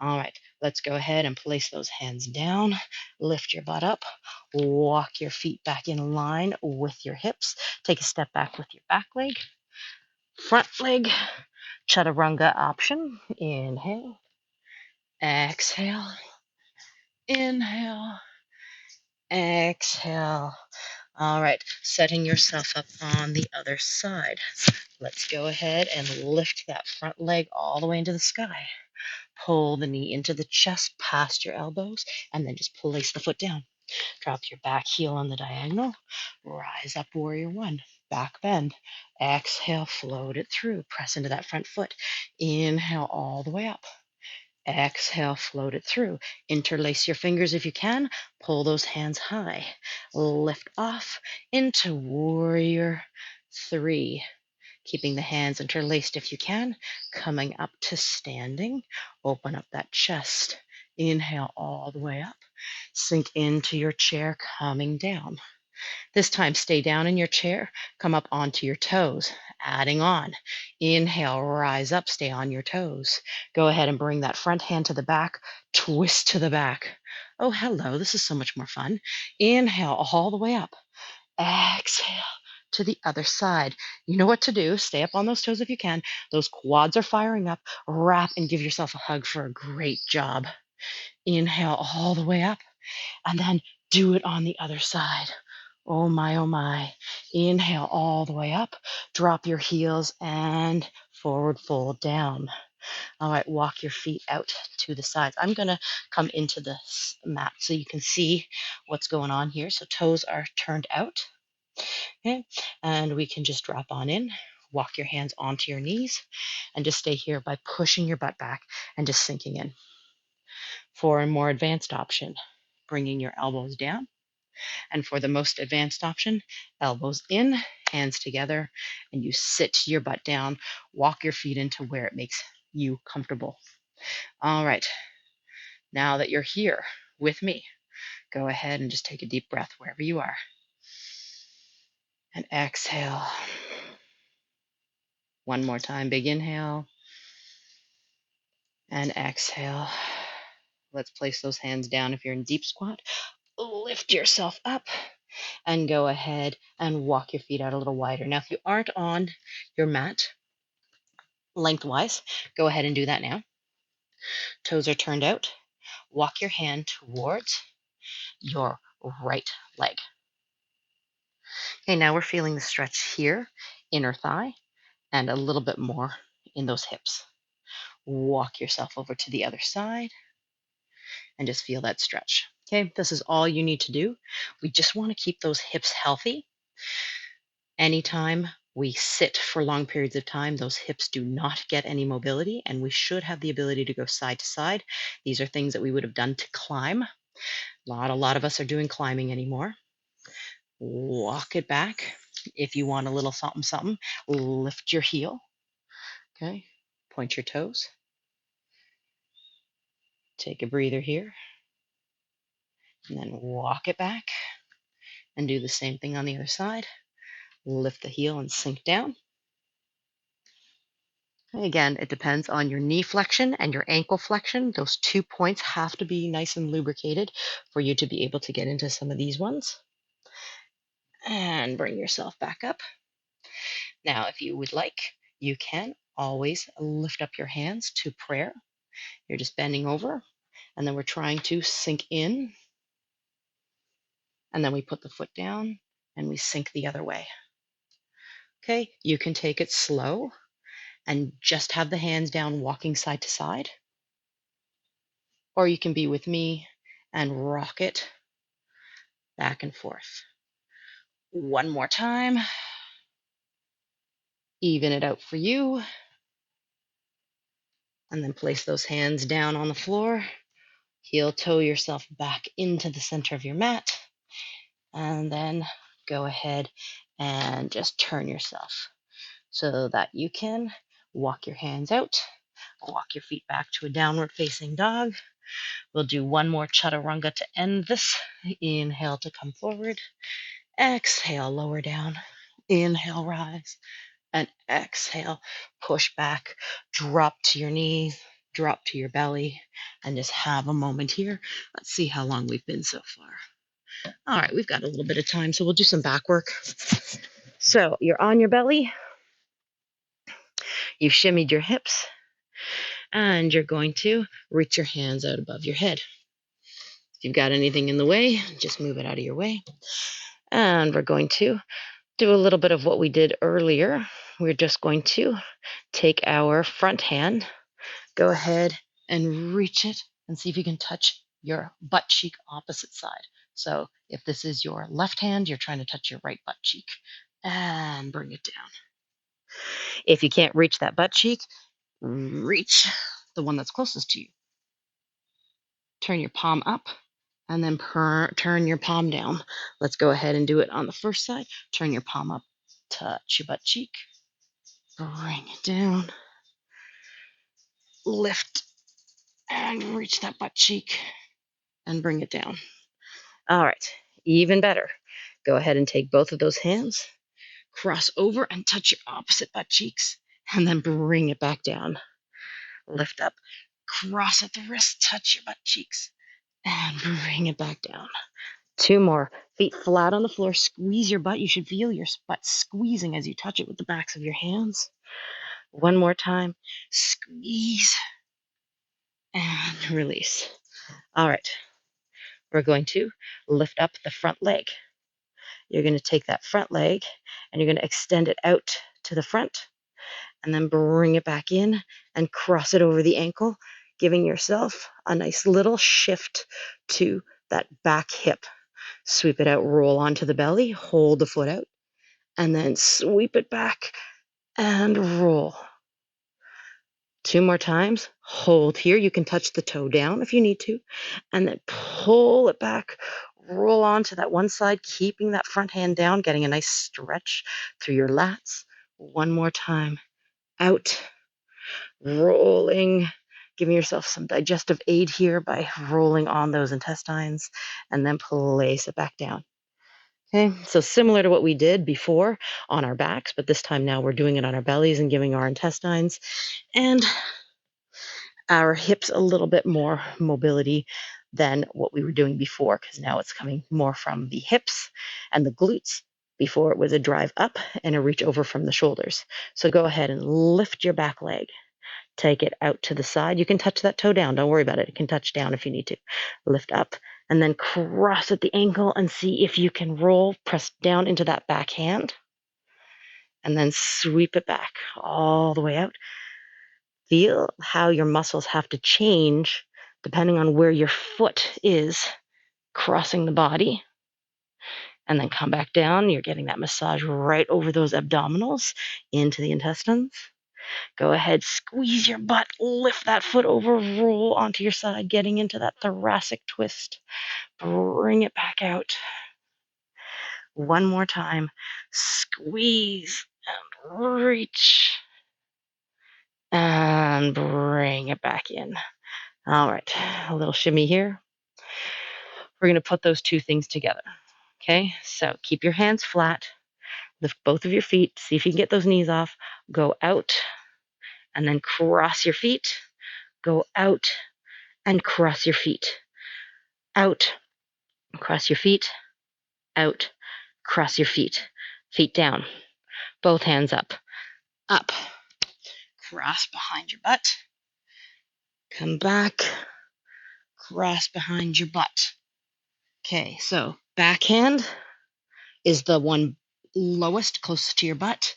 All right, let's go ahead and place those hands down. Lift your butt up. Walk your feet back in line with your hips. Take a step back with your back leg. Front leg, chaturanga option. Inhale. Exhale. Inhale. Exhale. All right, setting yourself up on the other side. Let's go ahead and lift that front leg all the way into the sky. Pull the knee into the chest past your elbows, and then just place the foot down. Drop your back heel on the diagonal. Rise up, warrior one. Back bend. Exhale, float it through. Press into that front foot. Inhale all the way up. Exhale, float it through. Interlace your fingers if you can. Pull those hands high. Lift off into warrior three. Keeping the hands interlaced if you can. Coming up to standing. Open up that chest. Inhale all the way up. Sink into your chair, coming down. This time, stay down in your chair. Come up onto your toes. Adding on. Inhale, rise up, stay on your toes. Go ahead and bring that front hand to the back. Twist to the back. Oh, hello. This is so much more fun. Inhale all the way up. Exhale to the other side. You know what to do. Stay up on those toes if you can. Those quads are firing up. Wrap and give yourself a hug for a great job. Inhale all the way up, and then do it on the other side. Oh my, oh my. Inhale all the way up. Drop your heels and forward fold down. All right, walk your feet out to the sides. I'm going to come into the mat so you can see what's going on here. So toes are turned out. Okay, and we can just drop on in. Walk your hands onto your knees and just stay here by pushing your butt back and just sinking in. For a more advanced option, bringing your elbows down. And for the most advanced option, elbows in, hands together, and you sit your butt down. Walk your feet into where it makes you comfortable. All right, now that you're here with me, go ahead and just take a deep breath wherever you are. And exhale. One more time, big inhale. And exhale. Let's place those hands down if you're in deep squat. Lift yourself up and go ahead and walk your feet out a little wider. Now, if you aren't on your mat lengthwise, go ahead and do that now. Toes are turned out. Walk your hand towards your right leg. Okay, now we're feeling the stretch here, inner thigh, and a little bit more in those hips. Walk yourself over to the other side and just feel that stretch. Okay, this is all you need to do. We just want to keep those hips healthy. Anytime we sit for long periods of time, those hips do not get any mobility, and we should have the ability to go side to side. These are things that we would have done to climb. A lot of us are doing climbing anymore. Walk it back. If you want a little something, something, lift your heel. Okay, point your toes. Take a breather here, and then walk it back, and do the same thing on the other side. Lift the heel and sink down. Again, it depends on your knee flexion and your ankle flexion. Those 2 points have to be nice and lubricated for you to be able to get into some of these ones. And bring yourself back up. Now, if you would like, you can always lift up your hands to prayer. You're just bending over, and then we're trying to sink in, and then we put the foot down and we sink the other way. Okay, you can take it slow and just have the hands down walking side to side, or you can be with me and rock it back and forth. One more time. Even it out for you, and then place those hands down on the floor. Heel toe yourself back into the center of your mat, and then go ahead and just turn yourself so that you can walk your hands out, walk your feet back to a downward facing dog. We'll do one more chaturanga to end this. Inhale to come forward, exhale, lower down, inhale, rise, and exhale, push back, drop to your knees, drop to your belly, and just have a moment here. Let's see how long we've been so far. All right, we've got a little bit of time, so we'll do some back work. So you're on your belly, you've shimmied your hips, and you're going to reach your hands out above your head. If you've got anything in the way, just move it out of your way. And we're going to do a little bit of what we did earlier. We're just going to take our front hand, go ahead and reach it and see if you can touch your butt cheek opposite side. So if this is your left hand, you're trying to touch your right butt cheek and bring it down. If you can't reach that butt cheek, reach the one that's closest to you. Turn your palm up and then turn your palm down. Let's go ahead and do it on the first side. Turn your palm up, touch your butt cheek, bring it down, lift and reach that butt cheek and bring it down. All right, even better. Go ahead and take both of those hands, cross over and touch your opposite butt cheeks, and then bring it back down. Lift up, cross at the wrist, touch your butt cheeks, and bring it back down. Two more. Feet flat on the floor. Squeeze your butt. You should feel your butt squeezing as you touch it with the backs of your hands. One more time. Squeeze and release. All right. We're going to lift up the front leg. You're going to take that front leg and you're going to extend it out to the front and then bring it back in and cross it over the ankle, giving yourself a nice little shift to that back hip. Sweep it out, roll onto the belly, hold the foot out, and then sweep it back and roll. Two more times. Hold here. You can touch the toe down if you need to, and then pull it back. Roll onto that one side, keeping that front hand down, getting a nice stretch through your lats. One more time. Out, rolling, giving yourself some digestive aid here by rolling on those intestines, and then place it back down. Okay, so similar to what we did before on our backs, but this time now we're doing it on our bellies and giving our intestines and our hips a little bit more mobility than what we were doing before, because now it's coming more from the hips and the glutes. Before it was a drive up and a reach over from the shoulders. So go ahead and lift your back leg. Take it out to the side. You can touch that toe down. Don't worry about it. It can touch down if you need to. Lift up and then cross at the ankle and see if you can roll, press down into that back hand, and then sweep it back all the way out. Feel how your muscles have to change depending on where your foot is crossing the body. And then come back down. You're getting that massage right over those abdominals into the intestines. Go ahead, squeeze your butt, lift that foot over, roll onto your side, getting into that thoracic twist. Bring it back out. One more time. Squeeze and reach. And bring it back in. All right, a little shimmy here. We're going to put those two things together. Okay, so keep your hands flat. Lift both of your feet. See if you can get those knees off. Go out and then cross your feet. Go out and cross your feet. Out, cross your feet. Out, cross your feet. Feet down. Both hands up. Up. Cross behind your butt. Come back. Cross behind your butt. Okay, so backhand is the one lowest, closest to your butt.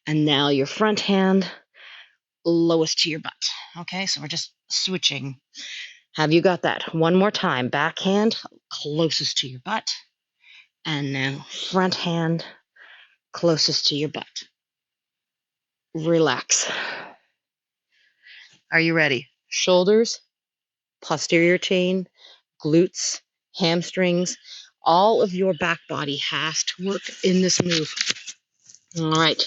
And now your front hand, lowest to your butt. Okay, so we're just switching. Have you got that? One more time. Backhand, closest to your butt. And now front hand, closest to your butt. Relax. Are you ready? Shoulders, posterior chain, glutes, hamstrings, all of your back body has to work in this move. All right.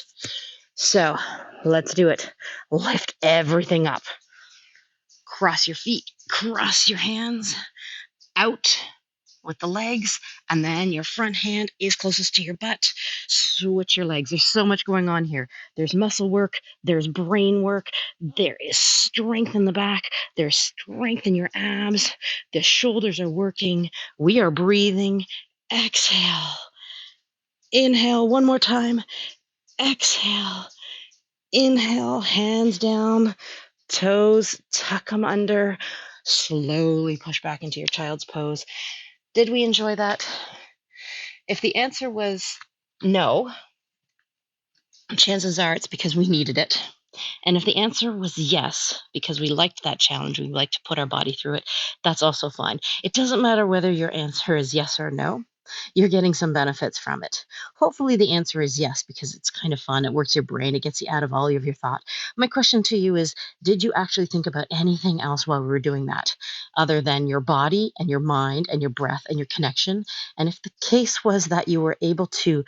So let's do it. Lift everything up. Cross your feet, cross your hands out with the legs, and then your front hand is closest to your butt. Switch your legs. There's so much going on here. There's muscle work, there's brain work, there is strength in the back, there's strength in your abs, the shoulders are working, we are breathing. Exhale. Inhale one more time. Exhale. Inhale, hands down, toes, tuck them under. Slowly push back into your child's pose. Did we enjoy that? If the answer was no, chances are it's because we needed it. And if the answer was yes, because we liked that challenge, we like to put our body through it, that's also fine. It doesn't matter whether your answer is yes or no. You're getting some benefits from it. Hopefully the answer is yes, because it's kind of fun. It works your brain. It gets you out of all of your thought. My question to you is, did you actually think about anything else while we were doing that other than your body and your mind and your breath and your connection? And if the case was that you were able to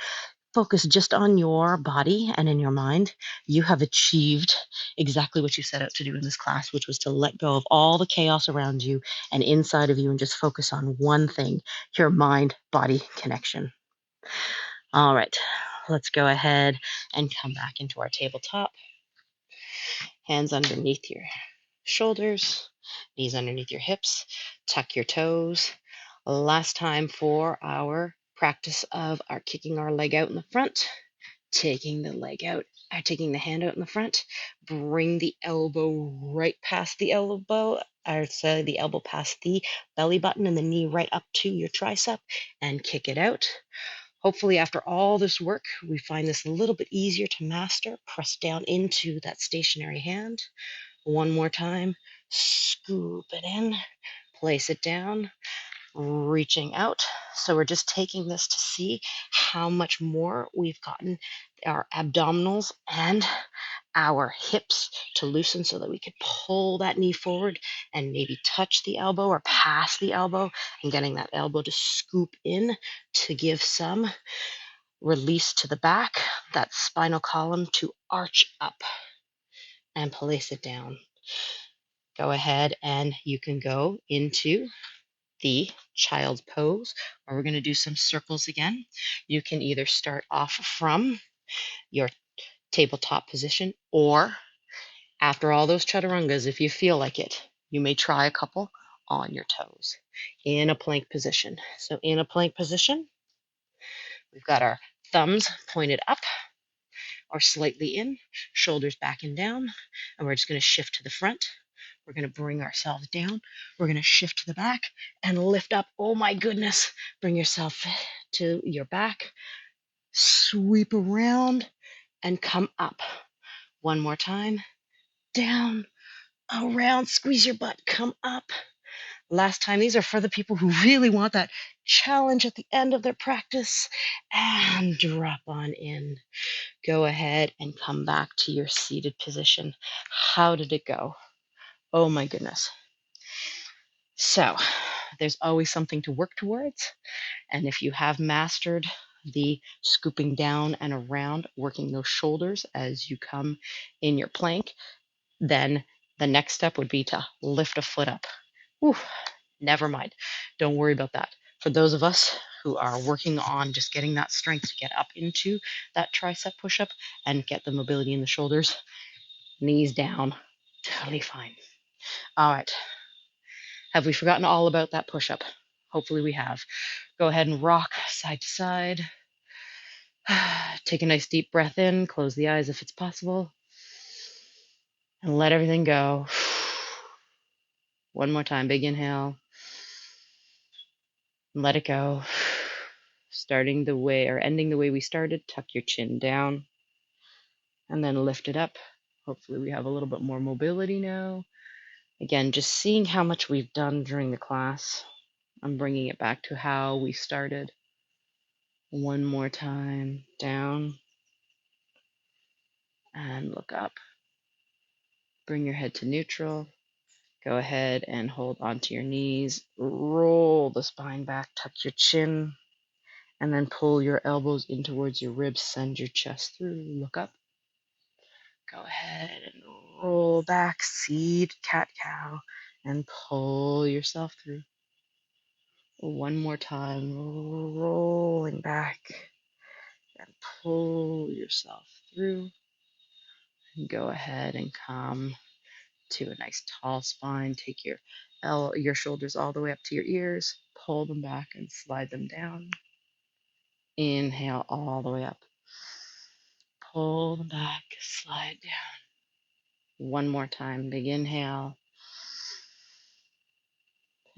focus just on your body and in your mind, you have achieved exactly what you set out to do in this class, which was to let go of all the chaos around you and inside of you and just focus on one thing, your mind body connection. All right, let's go ahead and come back into our tabletop. Hands underneath your shoulders, knees underneath your hips, tuck your toes. Last time for our practice of our kicking our leg out in the front. Taking the leg out, taking the hand out in the front, bring the elbow right past the elbow, or say the elbow past the belly button and the knee right up to your tricep and kick it out. Hopefully after all this work, we find this a little bit easier to master. Press down into that stationary hand. One more time, scoop it in, place it down, reaching out. So we're just taking this to see how much more we've gotten our abdominals and our hips to loosen so that we could pull that knee forward and maybe touch the elbow or pass the elbow and getting that elbow to scoop in to give some release to the back, that spinal column to arch up and place it down. Go ahead and you can go into the child's pose, where we're going to do some circles again. You can either start off from your tabletop position, or after all those chaturangas, if you feel like it, you may try a couple on your toes in a plank position. So in a plank position, we've got our thumbs pointed up or slightly in, shoulders back and down, and we're just going to shift to the front. We're going to bring ourselves down. We're going to shift to the back and lift up. Oh my goodness. Bring yourself to your back. Sweep around and come up. One more time. Down, around, squeeze your butt, come up. Last time. These are for the people who really want that challenge at the end of their practice. And drop on in. Go ahead and come back to your seated position. How did it go? Oh my goodness. So there's always something to work towards. And if you have mastered the scooping down and around, working those shoulders as you come in your plank, then the next step would be to lift a foot up. Whew, never mind. Don't worry about that. For those of us who are working on just getting that strength to get up into that tricep push-up and get the mobility in the shoulders, Knees down. Totally fine. All right. Have we forgotten all about that push up? Hopefully we have. Go ahead and rock side to side. Take a nice deep breath in. Close the eyes if it's possible. And let everything go. One more time. Big inhale. Let it go. Starting the way or ending the way we started. Tuck your chin down and then lift it up. Hopefully we have a little bit more mobility now. Again, just seeing how much we've done during the class. I'm bringing it back to how we started. One more time. Down and look up. Bring your head to neutral. Go ahead and hold onto your knees. Roll the spine back. Tuck your chin. And then pull your elbows in towards your ribs. Send your chest through. Look up. Go ahead and roll back. Seed cat cow. And pull yourself through. One more time. Rolling back. And pull yourself through. And go ahead and come to a nice tall spine. Take your shoulders all the way up to your ears. Pull them back and slide them down. Inhale all the way up. Pull them back, slide down. One more time. Big inhale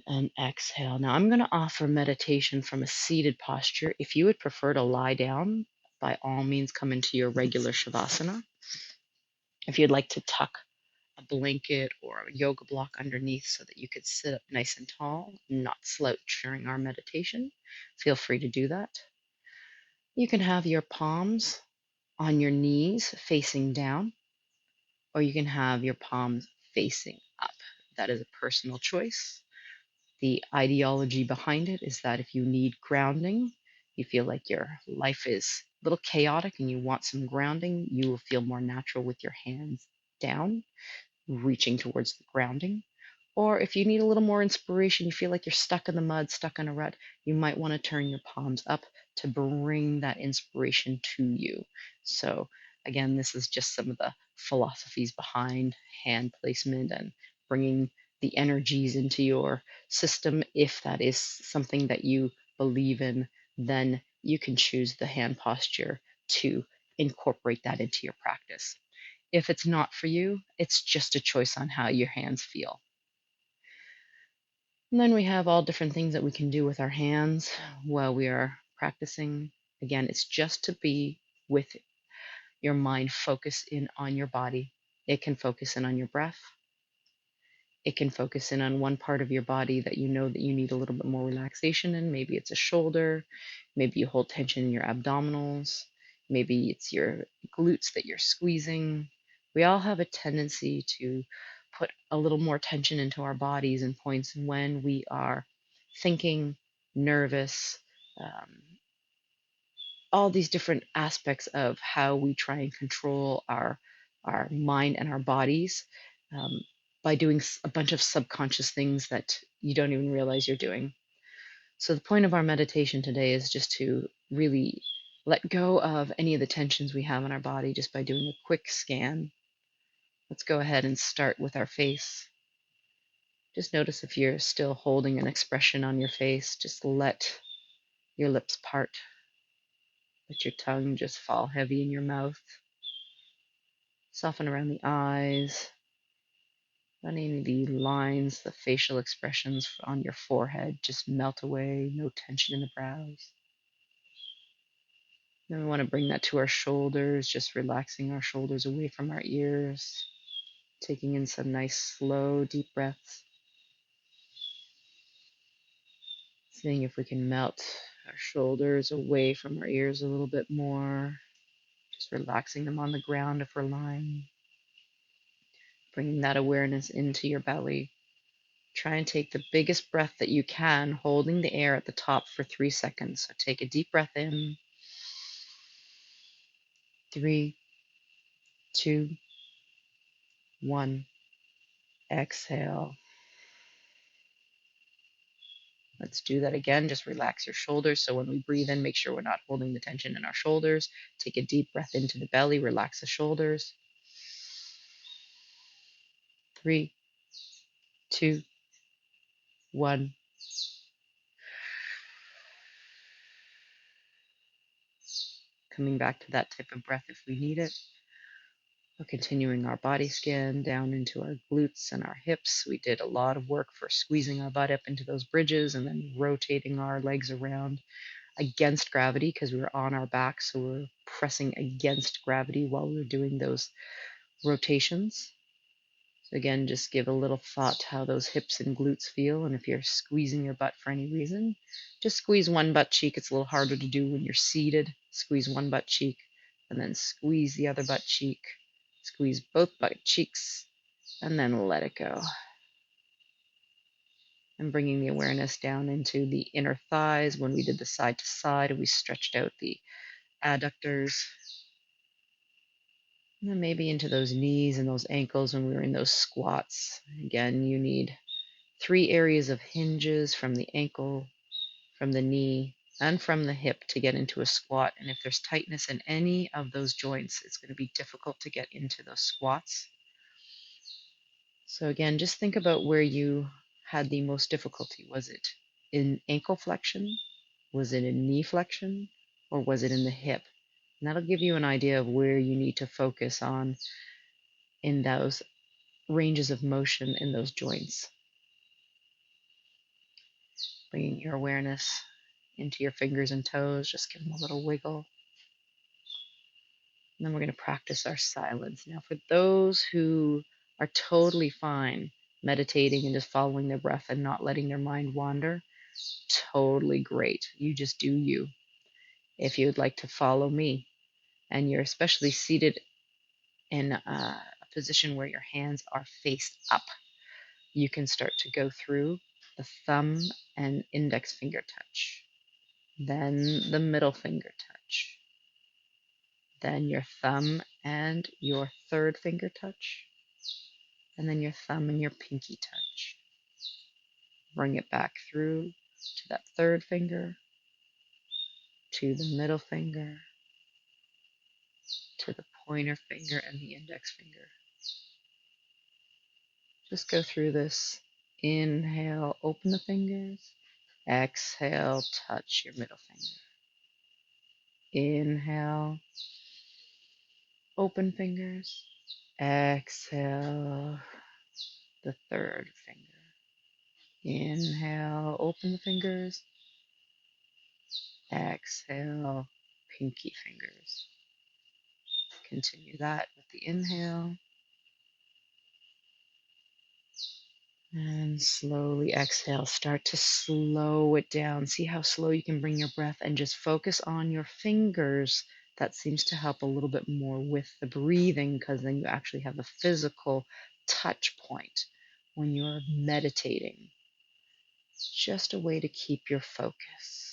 and exhale. Now I'm going to offer meditation from a seated posture. If you would prefer to lie down, by all means come into your regular Shavasana. If you'd like to tuck a blanket or a yoga block underneath so that you could sit up nice and tall, not slouch during our meditation, feel free to do that. You can have your palms on your knees facing down, or you can have your palms facing up. That is a personal choice. The ideology behind it is that if you need grounding, you feel like your life is a little chaotic and you want some grounding, you will feel more natural with your hands down, reaching towards the grounding. Or if you need a little more inspiration, you feel like you're stuck in the mud, stuck in a rut, you might want to turn your palms up to bring that inspiration to you. So, again, this is just some of the philosophies behind hand placement and bringing the energies into your system. If that is something that you believe in, then you can choose the hand posture to incorporate that into your practice. If it's not for you, it's just a choice on how your hands feel. And then we have all different things that we can do with our hands while we are practicing. Again, it's just to be with your mind focused in on your body. It can focus in on your breath. It can focus in on one part of your body that you know that you need a little bit more relaxation in. Maybe it's a shoulder. Maybe you hold tension in your abdominals. Maybe it's your glutes that you're squeezing. We all have a tendency to put a little more tension into our bodies and points when we are thinking, nervous, um, all these different aspects of how we try and control our mind and our bodies, um, by doing a bunch of subconscious things that you don't even realize you're doing. So the point of our meditation today is just to really let go of any of the tensions we have in our body just by doing a quick scan. Let's go ahead and start with our face. Just notice if you're still holding an expression on your face. Just let your lips part. Let your tongue just fall heavy in your mouth. Soften around the eyes. Let any of the lines, the facial expressions on your forehead just melt away. No tension in the brows. Then we want to bring that to our shoulders, just relaxing our shoulders away from our ears. Taking in some nice, slow, deep breaths. Seeing if we can melt our shoulders away from our ears a little bit more. Just relaxing them on the ground if we're lying. Bringing that awareness into your belly. Try and take the biggest breath that you can, holding the air at the top for 3 seconds. So take a deep breath in. 3, 2, 1. Exhale. Let's do that again. Just relax your shoulders. So when we breathe in, make sure we're not holding the tension in our shoulders. Take a deep breath into the belly, relax the shoulders. 3, 2, 1. Coming back to that type of breath if we need it. We're continuing our body scan down into our glutes and our hips. We did a lot of work for squeezing our butt up into those bridges and then rotating our legs around against gravity because we were on our back. So we're pressing against gravity while we were doing those rotations. So again, just give a little thought to how those hips and glutes feel. And if you're squeezing your butt for any reason, just squeeze one butt cheek. It's a little harder to do when you're seated. Squeeze one butt cheek and then squeeze the other butt cheek. Squeeze both butt cheeks and then let it go. And bringing the awareness down into the inner thighs when we did the side to side and we stretched out the adductors. And then maybe into those knees and those ankles when we were in those squats. Again, you need 3 areas of hinges from the ankle, from the knee, and from the hip to get into a squat. And if there's tightness in any of those joints, it's going to be difficult to get into those squats. So again, just think about where you had the most difficulty. Was it in ankle flexion? Was it in knee flexion? Or was it in the hip? And that'll give you an idea of where you need to focus on in those ranges of motion in those joints. Bringing your awareness into your fingers and toes, just give them a little wiggle. And then we're going to practice our silence. Now, for those who are totally fine meditating and just following their breath and not letting their mind wander, totally great. You just do you. If you would like to follow me, and you're especially seated in a position where your hands are faced up, you can start to go through the thumb and index finger touch, then the middle finger touch, then your thumb and your third finger touch, and then your thumb and your pinky touch. Bring it back through to that third finger, to the middle finger, to the pointer finger and the index finger. Just go through this. Inhale, open the fingers. Exhale, touch your middle finger. Inhale, open fingers. Exhale, the third finger. Inhale, open the fingers. Exhale, pinky fingers. Continue that with the inhale. And slowly exhale. Start to slow it down. See how slow you can bring your breath and just focus on your fingers. That seems to help a little bit more with the breathing because then you actually have a physical touch point when you're meditating. Just a way to keep your focus.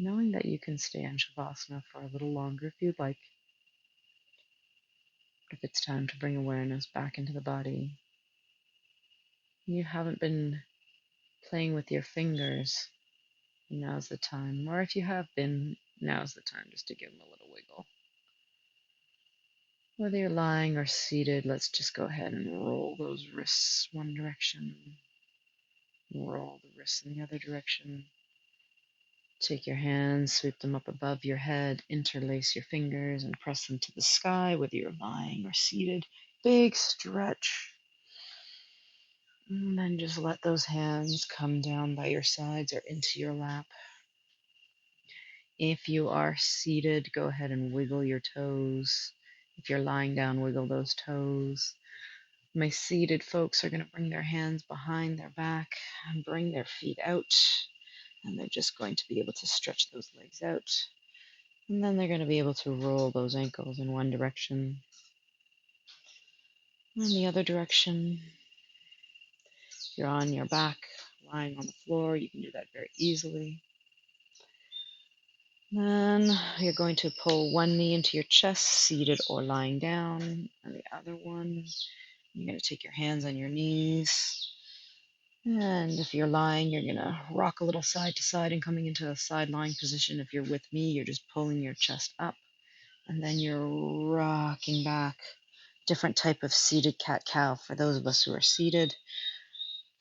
knowing that you can stay in Shavasana for a little longer if you'd like. If it's time to bring awareness back into the body, you haven't been playing with your fingers, now's the time. Or if you have been, now's the time just to give them a little wiggle. Whether you're lying or seated, let's just go ahead and roll those wrists one direction, roll the wrists in the other direction. Take your hands, sweep them up above your head, interlace your fingers, and press them to the sky, whether you're lying or seated. Big stretch. And then just let those hands come down by your sides or into your lap. If you are seated, go ahead and wiggle your toes. If you're lying down, wiggle those toes. My seated folks are going to bring their hands behind their back and bring their feet out. And they're just going to be able to stretch those legs out. And then they're going to be able to roll those ankles in one direction and the other direction. If you're on your back, lying on the floor, you can do that very easily. Then you're going to pull one knee into your chest, seated or lying down, and the other one. You're going to take your hands on your knees. And if you're lying, you're going to rock a little side to side and coming into a side lying position. If you're with me, you're just pulling your chest up. And then you're rocking back. Different type of seated cat-cow for those of us who are seated.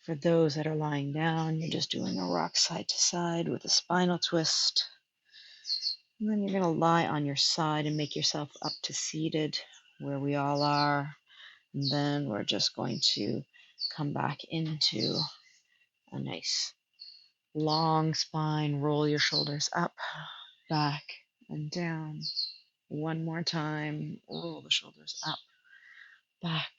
For those that are lying down, you're just doing a rock side to side with a spinal twist. And then you're going to lie on your side and make yourself up to seated where we all are. And then we're just going to come back into a nice long spine. Roll your shoulders up, back, and down. One more time. Roll the shoulders up, back,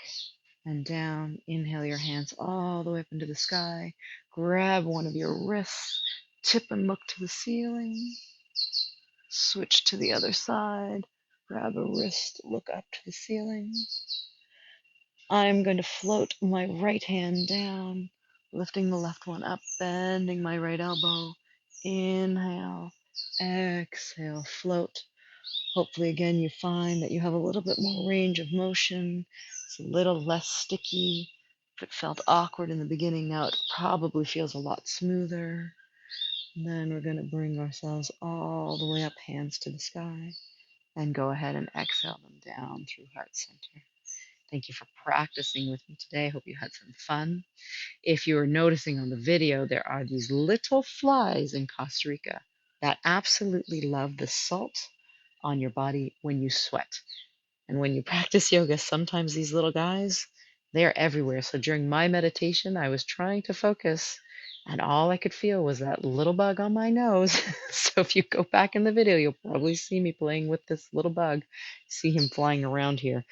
and down. Inhale your hands all the way up into the sky. Grab one of your wrists, tip and look to the ceiling. Switch to the other side. Grab a wrist, look up to the ceiling. I'm going to float my right hand down, lifting the left one up, bending my right elbow. Inhale, exhale, float. Hopefully, again, you find that you have a little bit more range of motion. It's a little less sticky. If it felt awkward in the beginning, now it probably feels a lot smoother. And then we're going to bring ourselves all the way up, hands to the sky, and go ahead and exhale them down through heart center. Thank you for practicing with me today. I hope you had some fun. If you are noticing on the video, there are these little flies in Costa Rica that absolutely love the salt on your body when you sweat. And when you practice yoga, sometimes these little guys, they're everywhere. So during my meditation, I was trying to focus, and all I could feel was that little bug on my nose. So if you go back in the video, you'll probably see me playing with this little bug. See him flying around here,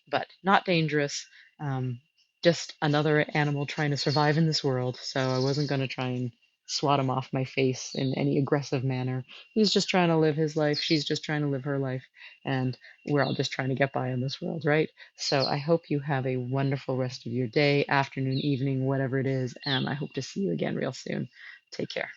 but not dangerous. Um, just another animal trying to survive in this world. So I wasn't going to try and swat him off my face in any aggressive manner. He's just trying to live his life. She's just trying to live her life. And we're all just trying to get by in this world, right? So I hope you have a wonderful rest of your day, afternoon, evening, whatever it is. And I hope to see you again real soon. Take care.